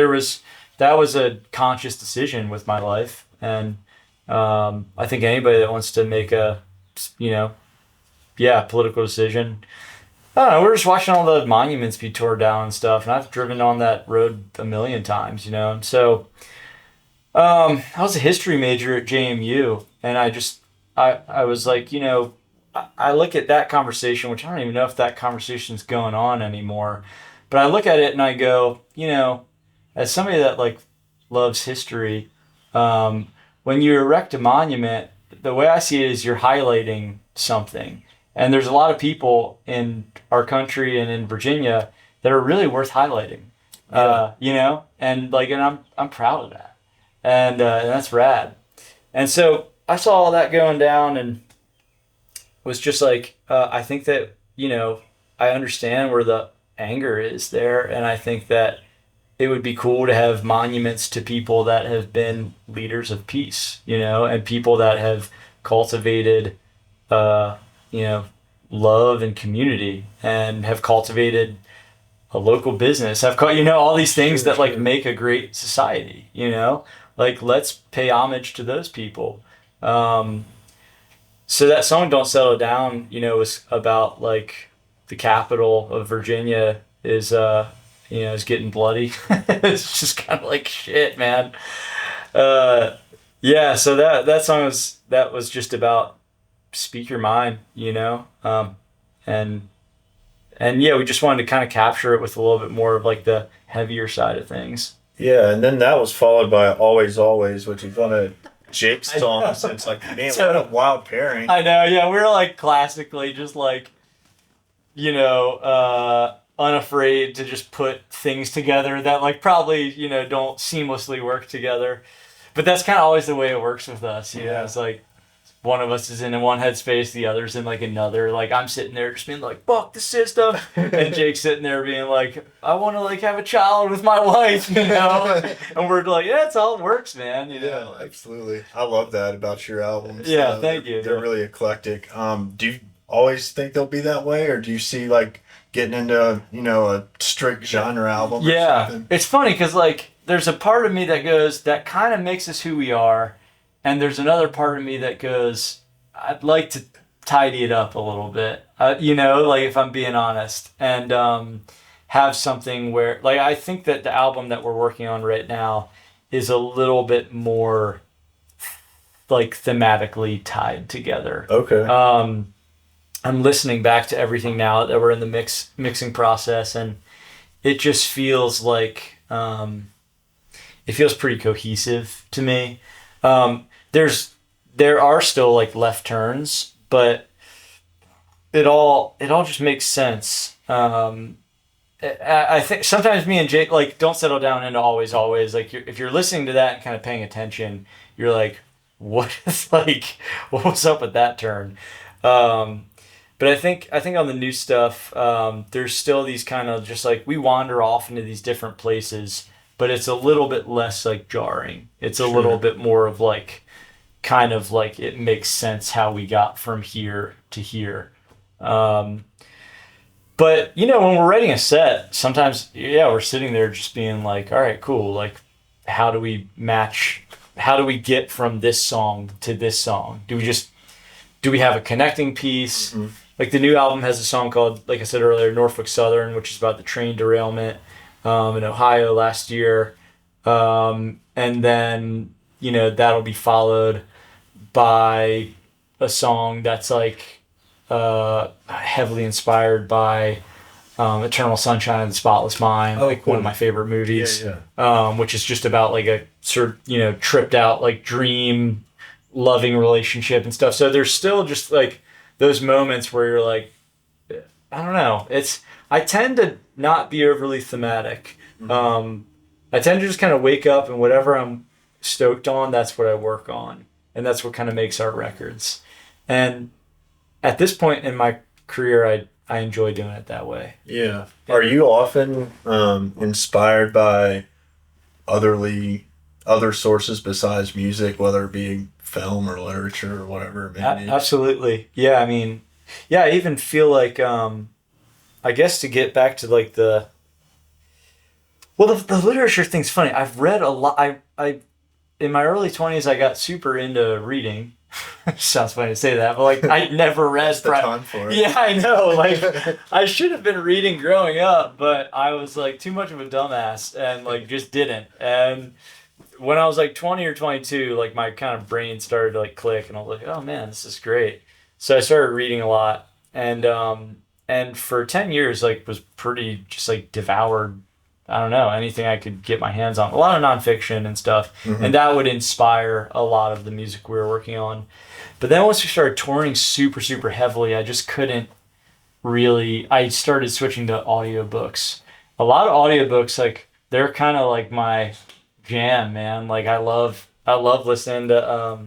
that was a conscious decision with my life. And I think anybody that wants to make a, political decision, I don't know, we're just watching all the monuments be torn down and stuff. And I've driven on that road a million times, And so I was a history major at JMU, and I was like, I look at that conversation, which I don't even know if that conversation's going on anymore, but I look at it and I go, as somebody that like loves history, when you erect a monument, the way I see it is you're highlighting something. And there's a lot of people in our country and in Virginia that are really worth highlighting, and I'm proud of that. And that's rad. And so I saw all that going down and was just like, I think that, I understand where the anger is there. And I think that it would be cool to have monuments to people that have been leaders of peace, and people that have cultivated, love and community, and have cultivated a local business, have all these things that like make a great society, like let's pay homage to those people. So that song Don't Settle Down, was about like the capital of Virginia is is getting bloody. It's just kind of like shit, man. So that song was just about speak your mind, and we just wanted to kind of capture it with a little bit more of like the heavier side of things. Yeah, and then that was followed by Always Always, which is one of Jake's songs. It's like, man, what a wild pairing. I know, yeah, we're like classically just like, unafraid to just put things together that like probably, don't seamlessly work together. But that's kind of always the way it works with us, It's like one of us is in one headspace, the other's in like another. Like I'm sitting there just being like, fuck the system. And Jake's sitting there being like, I want to like have a child with my wife, And we're like, yeah, it's all it works, man. Yeah, absolutely. I love that about your albums. Yeah, thank you. They're really eclectic. Do you always think they'll be that way, or do you see like getting into, a strict genre album or something? It's funny because like there's a part of me that goes, that kind of makes us who we are. And there's another part of me that goes, I'd like to tidy it up a little bit, like if I'm being honest, and have something where, like, I think that the album that we're working on right now is a little bit more, like, thematically tied together. Okay. I'm listening back to everything now that we're in the mixing process, and it just feels like it feels pretty cohesive to me. Um, there are still like left turns, but it all just makes sense. I think sometimes me and Jake like don't settle down into always always like if you're listening to that and kind of paying attention, you're like, what is like what was up with that turn? Um, but I think on the new stuff, there's still these kind of just like we wander off into these different places, but it's a little bit less like jarring. It's a little Sure. bit more of like kind of like it makes sense how we got from here to here. Um, but when we're writing a set, sometimes yeah, we're sitting there just being like, all right, cool. Like, how do we match? How do we get from this song to this song? Do we have a connecting piece? Hmm. Like the new album has a song called, like I said earlier, Norfolk Southern, which is about the train derailment in Ohio last year, and then that'll be followed by a song that's like heavily inspired by Eternal Sunshine of the Spotless Mind, Oh, like one of cool. my favorite Yeah, movies, yeah. which is just about like a sort of, tripped out like dream loving relationship and stuff. So there's still just like those moments where you're like, I don't know. I tend to not be overly thematic. Hmm. Um, I tend to just kind of wake up and whatever I'm stoked on, that's what I work on. And that's what kind of makes our records. And at this point in my career, I enjoy doing it that way. Yeah. Are And you often inspired by otherly other sources besides music, whether it be film or literature or whatever it may be? absolutely. Yeah, I mean, yeah, I even feel like, I guess to get back to like the literature thing's funny. I've read a lot. In my early 20s, I got super into reading. Sounds funny to say that, but like I never read. That's the time for it. Yeah, I know. Like I should have been reading growing up, but I was like too much of a dumbass and like just didn't. And when I was like 20 or 22, like my kind of brain started to like click, and I was like, oh man, this is great. So I started reading a lot, and for 10 years, like was pretty just like devoured. I don't know, anything I could get my hands on. A lot of nonfiction and stuff. Hmm. And that would inspire a lot of the music we were working on. But then once we started touring super, super heavily, I just couldn't really. I started switching to audiobooks. A lot of audiobooks, like, they're kind of like my jam, man. Like, I love listening to,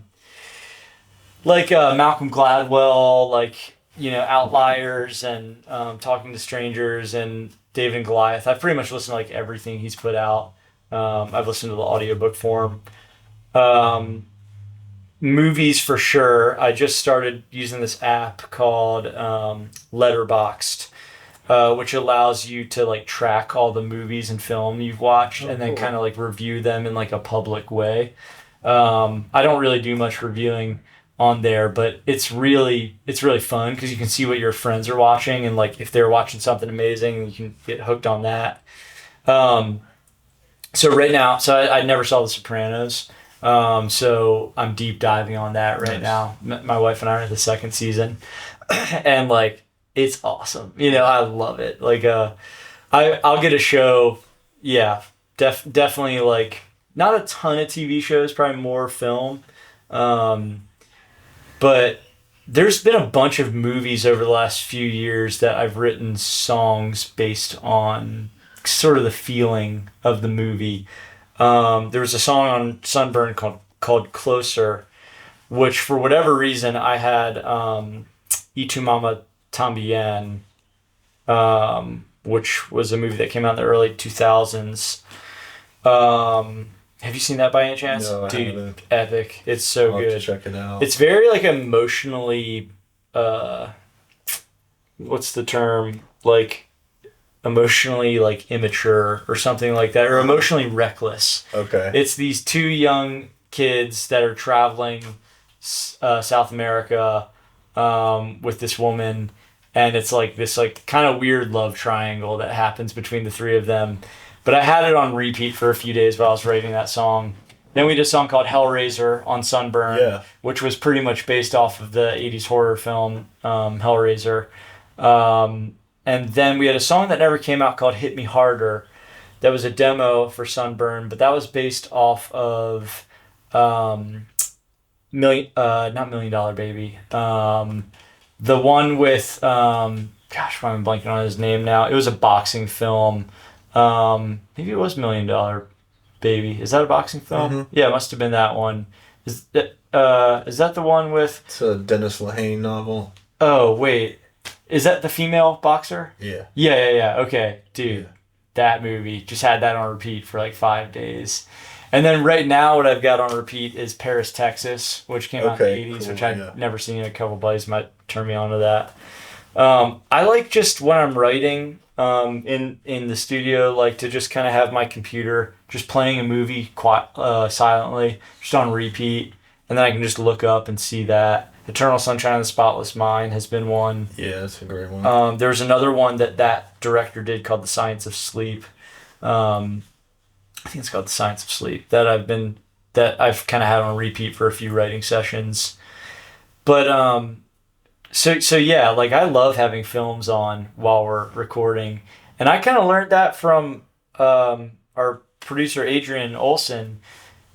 like, Malcolm Gladwell, like, Outliers and Talking to Strangers and David and Goliath. I've pretty much listened to like everything he's put out. I've listened to the audiobook form. Um, Movies for sure. I just started using this app called Letterboxd, which allows you to like track all the movies and film you've watched Oh, and then kind cool. of like review them in like a public way. I don't really do much reviewing on there, but it's really fun because you can see what your friends are watching and like if they're watching something amazing, you can get hooked on that. Um, so right now, I never saw The Sopranos. So I'm deep diving on that right Nice. now. My wife and I are in the second season, and like it's awesome. I love it. Like I'll get a show. Yeah, definitely like not a ton of TV shows, probably more film. Um, but there's been a bunch of movies over the last few years that I've written songs based on sort of the feeling of the movie. There was a song on Sunburn called Closer, which for whatever reason I had Y Tu Mama Tambien, which was a movie that came out in the early 2000s. Have you seen that by any chance? No, I Dude, haven't. epic. It's so I'll have to good. check it out. It's very like emotionally uh what's the term? Like emotionally like immature or something like that or Uh-huh. emotionally reckless. Okay. It's these two young kids that are traveling South America with this woman, and it's like this like kind of weird love triangle that happens between the three of them. But I had it on repeat for a few days while I was writing that song, Then we did a song called Hellraiser on Sunburn, Yeah. which was pretty much based off of the 80s horror film Hellraiser. And then we had a song that never came out called Hit Me Harder. That was a demo for Sunburn, but that was based off of not Million Dollar Baby. The one with gosh, why am I blanking on his name now? It was a boxing film. Maybe it was Million Dollar Baby. Is that a boxing film? Mm-hmm. Yeah, it must have been that one. Is that the one with? It's a Dennis Lehane novel. Oh wait, is that the female boxer? Yeah. Yeah. Okay, dude, that movie just had that on repeat for like 5 days. And then right now, what I've got on repeat is Paris, Texas, which came out in the 80s, which I'd never seen. A couple buddies might turn me on to that. I like just when I'm writing in the studio, like to just kind of have my computer just playing a movie silently, just on repeat, and then I can just look up and see that. Eternal Sunshine of the Spotless Mind has been one. Yeah, that's a great one. There's another one that director did called The Science of Sleep. I think it's called The Science of Sleep that I've kind of had on repeat for a few writing sessions. But so yeah, like I love having films on while we're recording, and I kind of learned that from our producer Adrian Olson.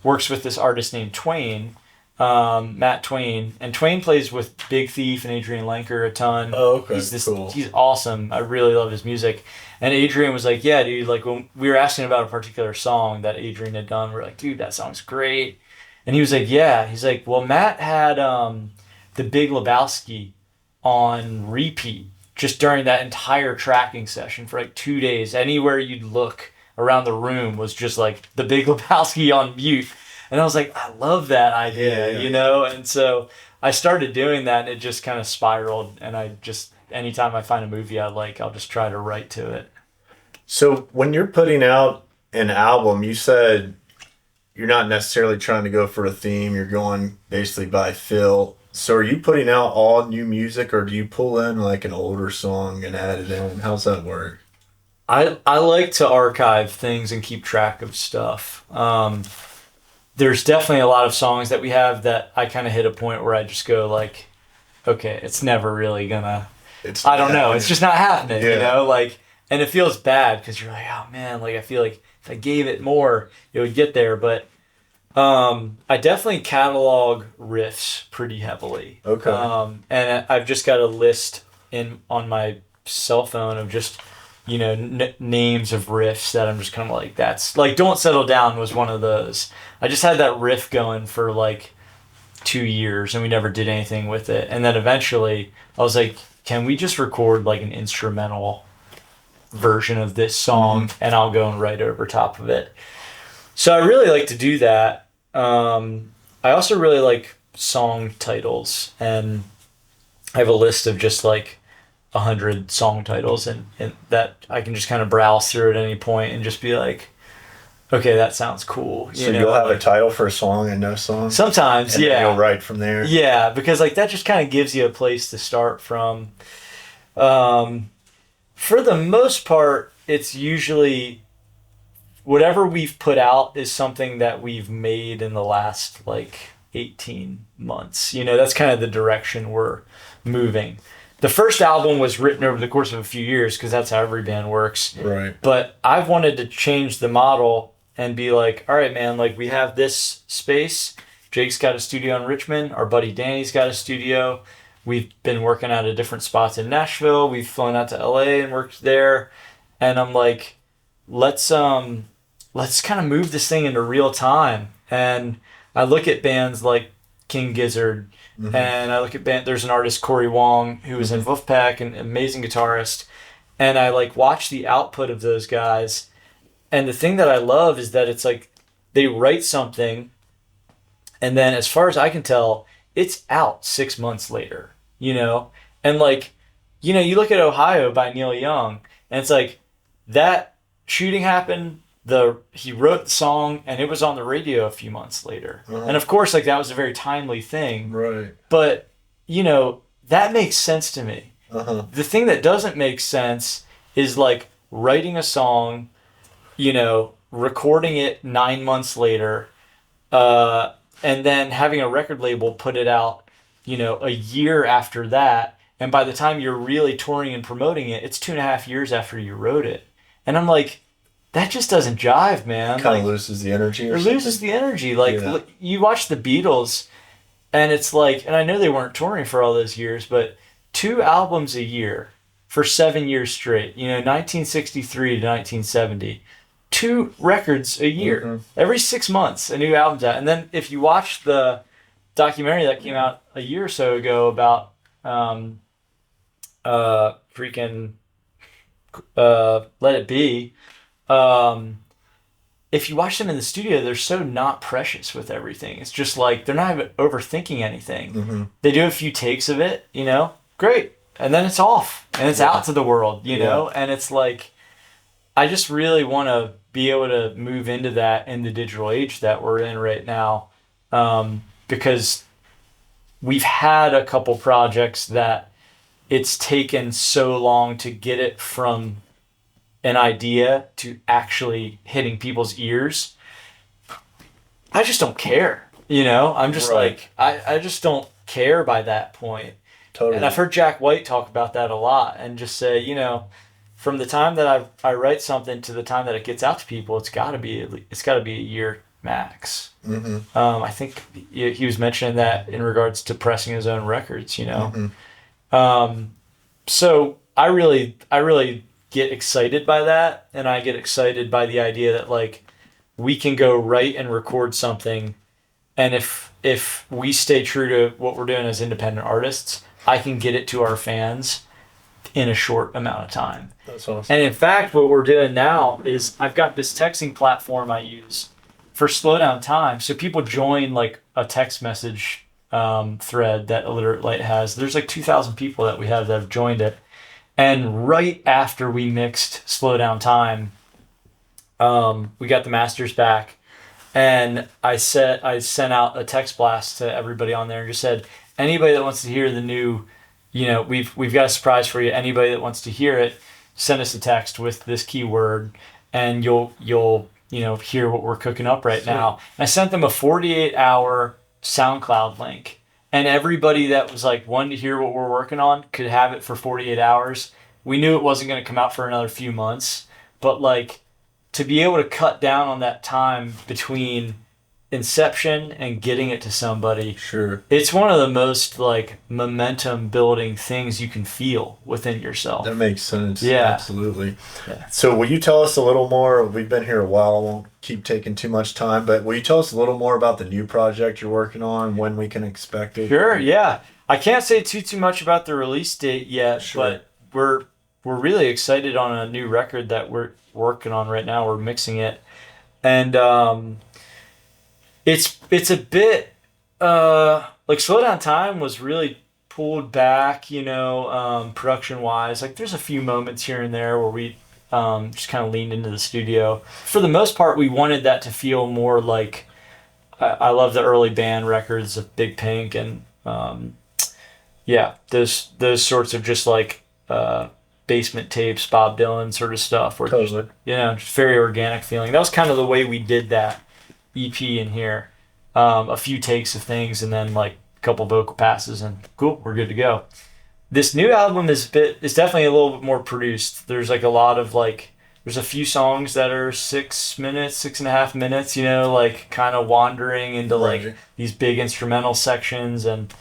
Works with this artist named Twain, Matt Twain, and Twain plays with Big Thief and Adrian Lenker a ton. Oh, okay, Cool. He's awesome. I really love his music. And Adrian was like, yeah, dude, like when we were asking about a particular song that Adrian had done, we're like, dude, that song's great. And he was like, yeah. He's like, well, Matt had The Big Lebowski on repeat just during that entire tracking session for like 2 days. Anywhere you'd look around the room was just like The Big Lebowski on mute. And I was like, I love that idea, you know? And so I started doing that, and it just kind of spiraled. And I just, anytime I find a movie I like, I'll just try to write to it. So when you're putting out an album, you said you're not necessarily trying to go for a theme. You're going basically by feel. So are you putting out all new music, or do you pull in like an older song and add it in? How's that work? I like to archive things and keep track of stuff. There's definitely a lot of songs that we have that I kind of hit a point where I just go like, okay, it's never really gonna, I don't know, it's just not happening, you know, like, and it feels bad because you're like, oh man, like I feel like if I gave it more, it would get there. But I definitely catalog riffs pretty heavily. Okay. And I've just got a list on my cell phone of just, you know, names of riffs that I'm just kind of like, that's like Don't Settle Down was one of those. I just had that riff going for like 2 years and we never did anything with it. And then eventually I was like, can we just record like an instrumental version of this song and I'll go and write over top of it. So I really like to do that. I also really like song titles, and I have a list of just like 100 song titles and that I can just kind of browse through at any point and just be like, okay, that sounds cool. So you'll have a title for a song and no song? Sometimes, and then you'll write from there? Yeah, because like that just kind of gives you a place to start from. For the most part, it's usually whatever we've put out is something that we've made in the last like 18 months. You know, that's kind of the direction we're moving. The first album was written over the course of a few years because that's how every band works. Right. But I've wanted to change the model and be like, all right, man, like we have this space. Jake's got a studio in Richmond. Our buddy Danny's got a studio. We've been working out at different spots in Nashville. We've flown out to LA and worked there. And I'm like, let's kind of move this thing into real time. And I look at bands like King Gizzard, and I look at there's an artist, Corey Wong, who was in Wolfpack, an amazing guitarist. And I like watch the output of those guys. And the thing that I love is that it's like they write something, and then as far as I can tell, it's out 6 months later, you know? And like, you know, you look at Ohio by Neil Young, and it's like that shooting happened, he wrote the song, and it was on the radio a few months later. And of course, like that was a very timely thing. Right. But, you know, that makes sense to me. The thing that doesn't make sense is like writing a song, you know, recording it 9 months later, And then having a record label put it out, a year after that. And by the time you're really touring and promoting it, it's 2.5 years after you wrote it. And I'm like, that just doesn't jive, man. Kind Like, of loses the energy it or something. loses the energy. Like, Yeah. you watch the Beatles, and it's like, and I know they weren't touring for all those years, but 2 albums a year for 7 years straight, 1963 to 1970, 2 records a year. Hmm. Every 6 months, a new album's out. And then if you watch the documentary that came out a year or so ago about um, freaking Let It Be, um, if you watch them in the studio, they're so not precious with everything. It's just like they're not even overthinking anything. Hmm. They do a few takes of it, great. And then it's off and it's out to the world, and it's like, I just really want to be able to move into that in the digital age that we're in right now. Because we've had a couple projects that it's taken so long to get it from an idea to actually hitting people's ears. I just don't care. I'm just Right. like, I just don't care by that point. Totally. And I've heard Jack White talk about that a lot and just say, from the time that I write something to the time that it gets out to people, it's got to be a year max. Hmm. I think he was mentioning that in regards to pressing his own records. Hmm. So I really get excited by that, and I get excited by the idea that like we can go write and record something, and if we stay true to what we're doing as independent artists, I can get it to our fans in a short amount of time. That's awesome. And in fact, what we're doing now is I've got this texting platform I use for slow down time. So people join like a text message thread that Illiterate Light has. There's like 2,000 people that we have that have joined it. And right after we mixed Slow Down Time, we got the masters back, and I sent out a text blast to everybody on there and just said, anybody that wants to hear the new, we've got a surprise for you. Anybody that wants to hear it, send us a text with this keyword, and you'll hear what we're cooking up right now. And I sent them a 48-hour SoundCloud link. And everybody that was like wanting to hear what we're working on could have it for 48 hours. We knew it wasn't going to come out for another few months, but like to be able to cut down on that time between inception and getting it to somebody, Sure. it's one of the most like momentum building things you can feel within yourself. That makes sense. Yeah. Absolutely. Yeah. So will you tell us a little more? We've been here a while. I won't keep taking too much time, but will you tell us a little more about the new project you're working on, when we can expect it? Sure, yeah. I can't say too much about the release date yet, Sure. but we're really excited on a new record that we're working on right now. We're mixing it, and it's a bit like Slow Down Time was really pulled back, production wise. Like there's a few moments here and there where we just kind of leaned into the studio. For the most part, we wanted that to feel more like I love the early band records of Big Pink and those sorts of just like basement tapes, Bob Dylan sort of stuff. Where Totally. just very organic feeling. That was kind of the way we did that EP in here. A few takes of things and then like a couple vocal passes and cool, we're good to go. This new album is definitely a little bit more produced. There's like a lot of like, there's a few songs that are 6 minutes, 6.5 minutes, like kind of wandering into like Right. these big instrumental sections. And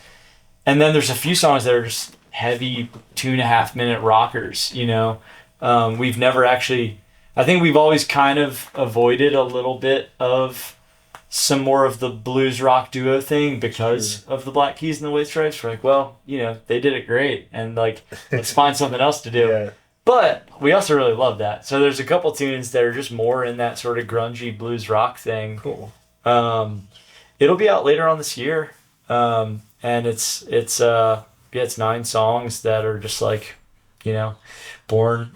then there's a few songs that are just heavy 2.5 minute rockers, we've never actually, I think we've always kind of avoided a little bit of some more of the blues rock duo thing because of the Black Keys and the White Stripes. We're like, well, they did it great, and like let's find something else to do. Yeah. But we also really love that. So there's a couple tunes that are just more in that sort of grungy blues rock thing. Cool. It'll be out later on this year, and it's 9 songs that are just like, born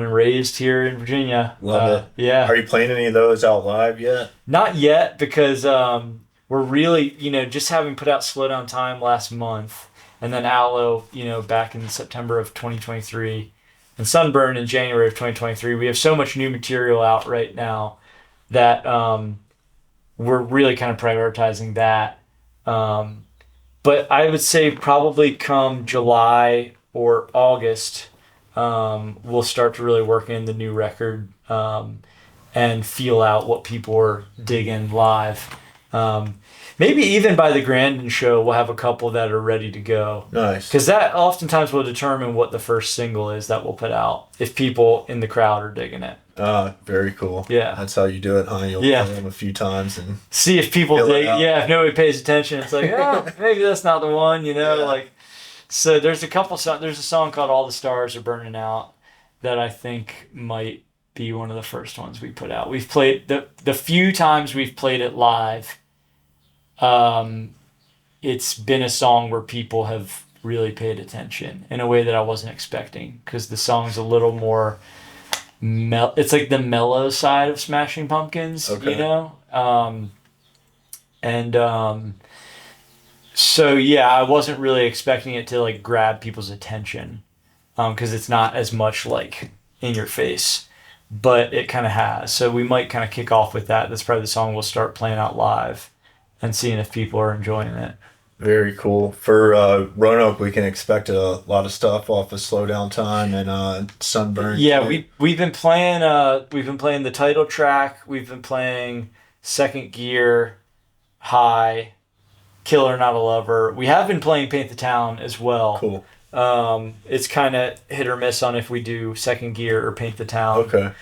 and raised here in Virginia. Love it. Yeah. Are you playing any of those out live yet? Not yet, because we're really, just having put out Slow Down Time last month, and then Aloe, back in September of 2023, and Sunburn in January of 2023. We have so much new material out right now that we're really kind of prioritizing that. But I would say probably come July or August, we'll start to really work in the new record, and feel out what people are digging live. Um, Maybe even by the Grandin show, we'll have a couple that are ready to go. Nice. Because that oftentimes will determine what the first single is that we'll put out, if people in the crowd are digging it. Very cool. Yeah. That's how you do it, huh? You'll play them a few times and see if people dig. Yeah, if nobody pays attention, it's like, oh, maybe that's not the one, like. So there's a couple songs. There's a song called "All the Stars Are Burning Out" that I think might be one of the first ones we put out. We've played the few times we've played it live. It's been a song where people have really paid attention in a way that I wasn't expecting, because the song's a little more it's like the mellow side of Smashing Pumpkins, so yeah, I wasn't really expecting it to like grab people's attention, because it's not as much like in your face, but it kind of has. So we might kind of kick off with that. That's probably the song we'll start playing out live and seeing if people are enjoying it. Very cool. For Roanoke, we can expect a lot of stuff off of Slow Down Time and Sunburn. Yeah, we've been playing the title track. We've been playing Second Gear, High, Killer Not a Lover. We have been playing Paint the Town as well. Cool. It's kind of hit or miss on if we do Second Gear or Paint the Town. Okay.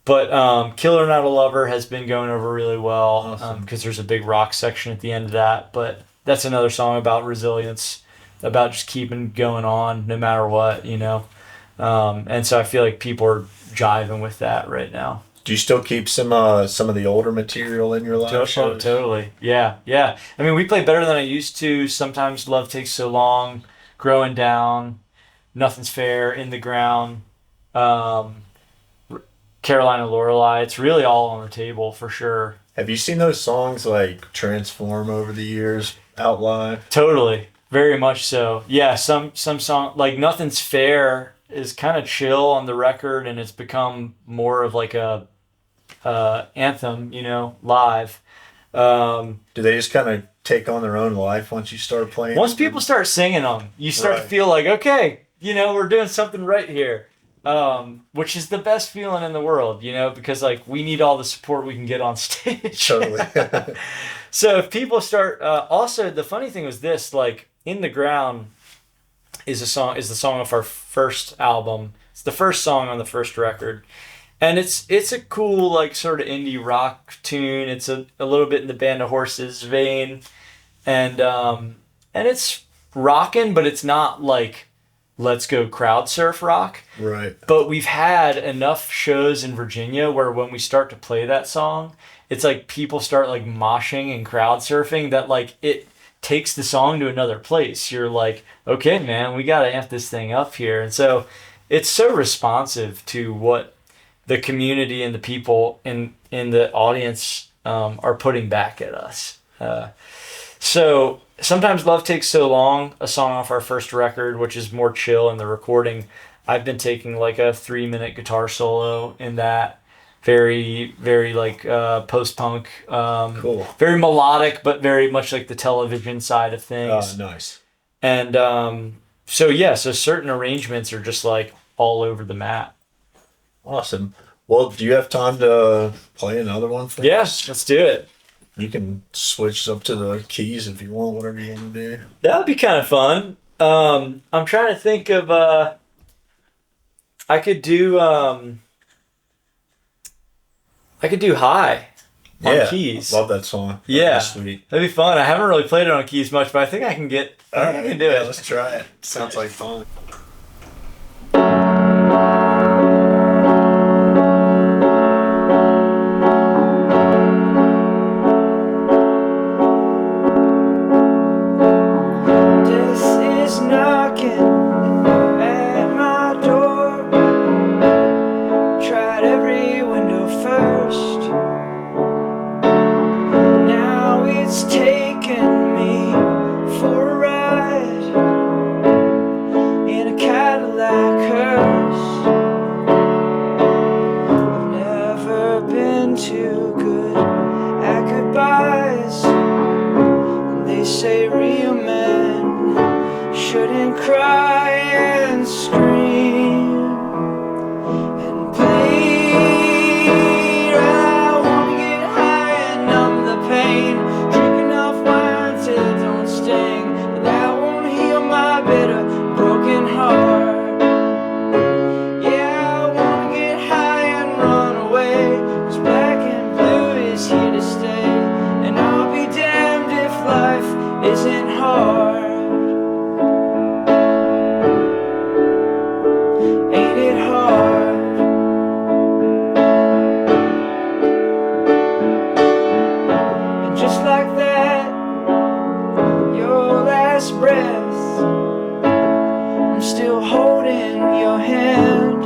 But Killer Not a Lover has been going over really well, Awesome. Because there's a big rock section at the end of that. But that's another song about resilience, about just keeping going on no matter what, And so I feel like people are jiving with that right now. Do you still keep some of the older material in your live shows? Totally. Yeah. I mean, we play better than I used to. Sometimes Love Takes So Long, Growing Down, Nothing's Fair, In the Ground, Carolina Lorelei. It's really all on the table for sure. Have you seen those songs like transform over the years out live? Totally. Very much so. Yeah, some song like Nothing's Fair is kind of chill on the record, and it's become more of like a anthem, live. Do they just kind of take on their own life once you start playing? Once people start singing them, you start to feel like, okay, we're doing something right here. Which is the best feeling in the world, because like we need all the support we can get on stage. Totally. So if people start, also the funny thing was this, like In the Ground is the song of our first album. It's the first song on the first record. And it's a cool, like sort of indie rock tune. It's a little bit in the Band of Horses vein. And it's rocking, but it's not like, let's go crowd surf rock. Right. But we've had enough shows in Virginia where when we start to play that song, it's like people start like moshing and crowd surfing that like it takes the song to another place. You're like, okay, man, we got to amp this thing up here. And so it's so responsive to what the community and the people in the audience are putting back at us. So sometimes Love Takes So Long, a song off our first record, which is more chill in the recording. I've been taking like a 3-minute guitar solo in that. Very, very like post-punk. Cool. Very melodic, but very much like the television side of things. Nice. And so certain arrangements are just like all over the map. Awesome. Well, do you have time to play another one for us? Yes, let's do it. You can switch up to the keys if you want, whatever you want to do. That would be kind of fun. I'm trying to think of I could do High on keys. Love that song. Yeah, sweet. That'd be fun. I haven't really played it on keys much, but I think I can do it. Let's try it. Sounds like fun. Too good at goodbye. cry and scream and plead. I wanna get high and numb the pain, drink enough wine till it don't sting, but that won't heal my bitter, broken heart. Yeah, I wanna get high and run away, 'cause black and blue is here to stay, and I'll be damned if life isn't hard. Ain't it hard? And just like that, your last breath, I'm still holding your hand,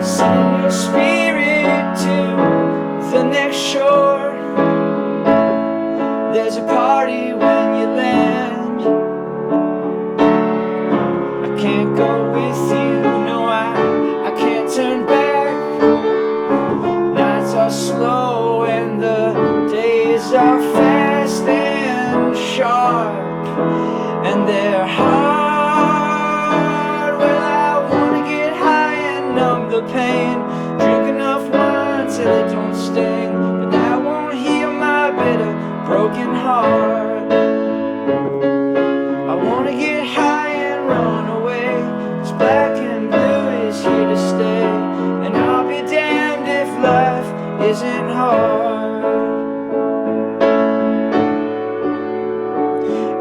sending your spirit to the next shore. There's a party when you land. I can't go with you, no, I can't turn back. Nights are slow and the days are fast and sharp, and they're hard. Well, I wanna get high and numb the pain, drink enough wine till it don't sting, but that won't heal my bitter, broken heart. I wanna get high and run away, 'cause black and blue is here to stay, and I'll be damned if life isn't hard.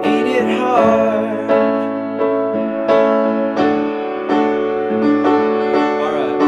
Ain't it hard? Alright.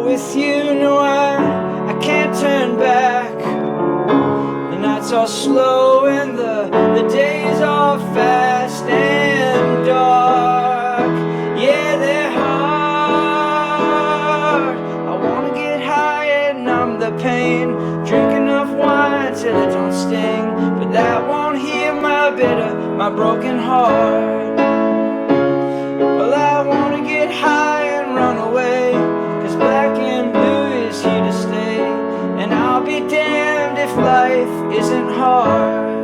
With you, no, I can't turn back. The nights are slow and the days are fast and dark. Yeah, they're hard. I wanna get high and numb the pain, drink enough wine till it don't sting, but that won't heal my bitter, my broken heart. Well, I wanna get high and run away, 'cause black and blue is here to stay, and I'll be damned if life isn't hard.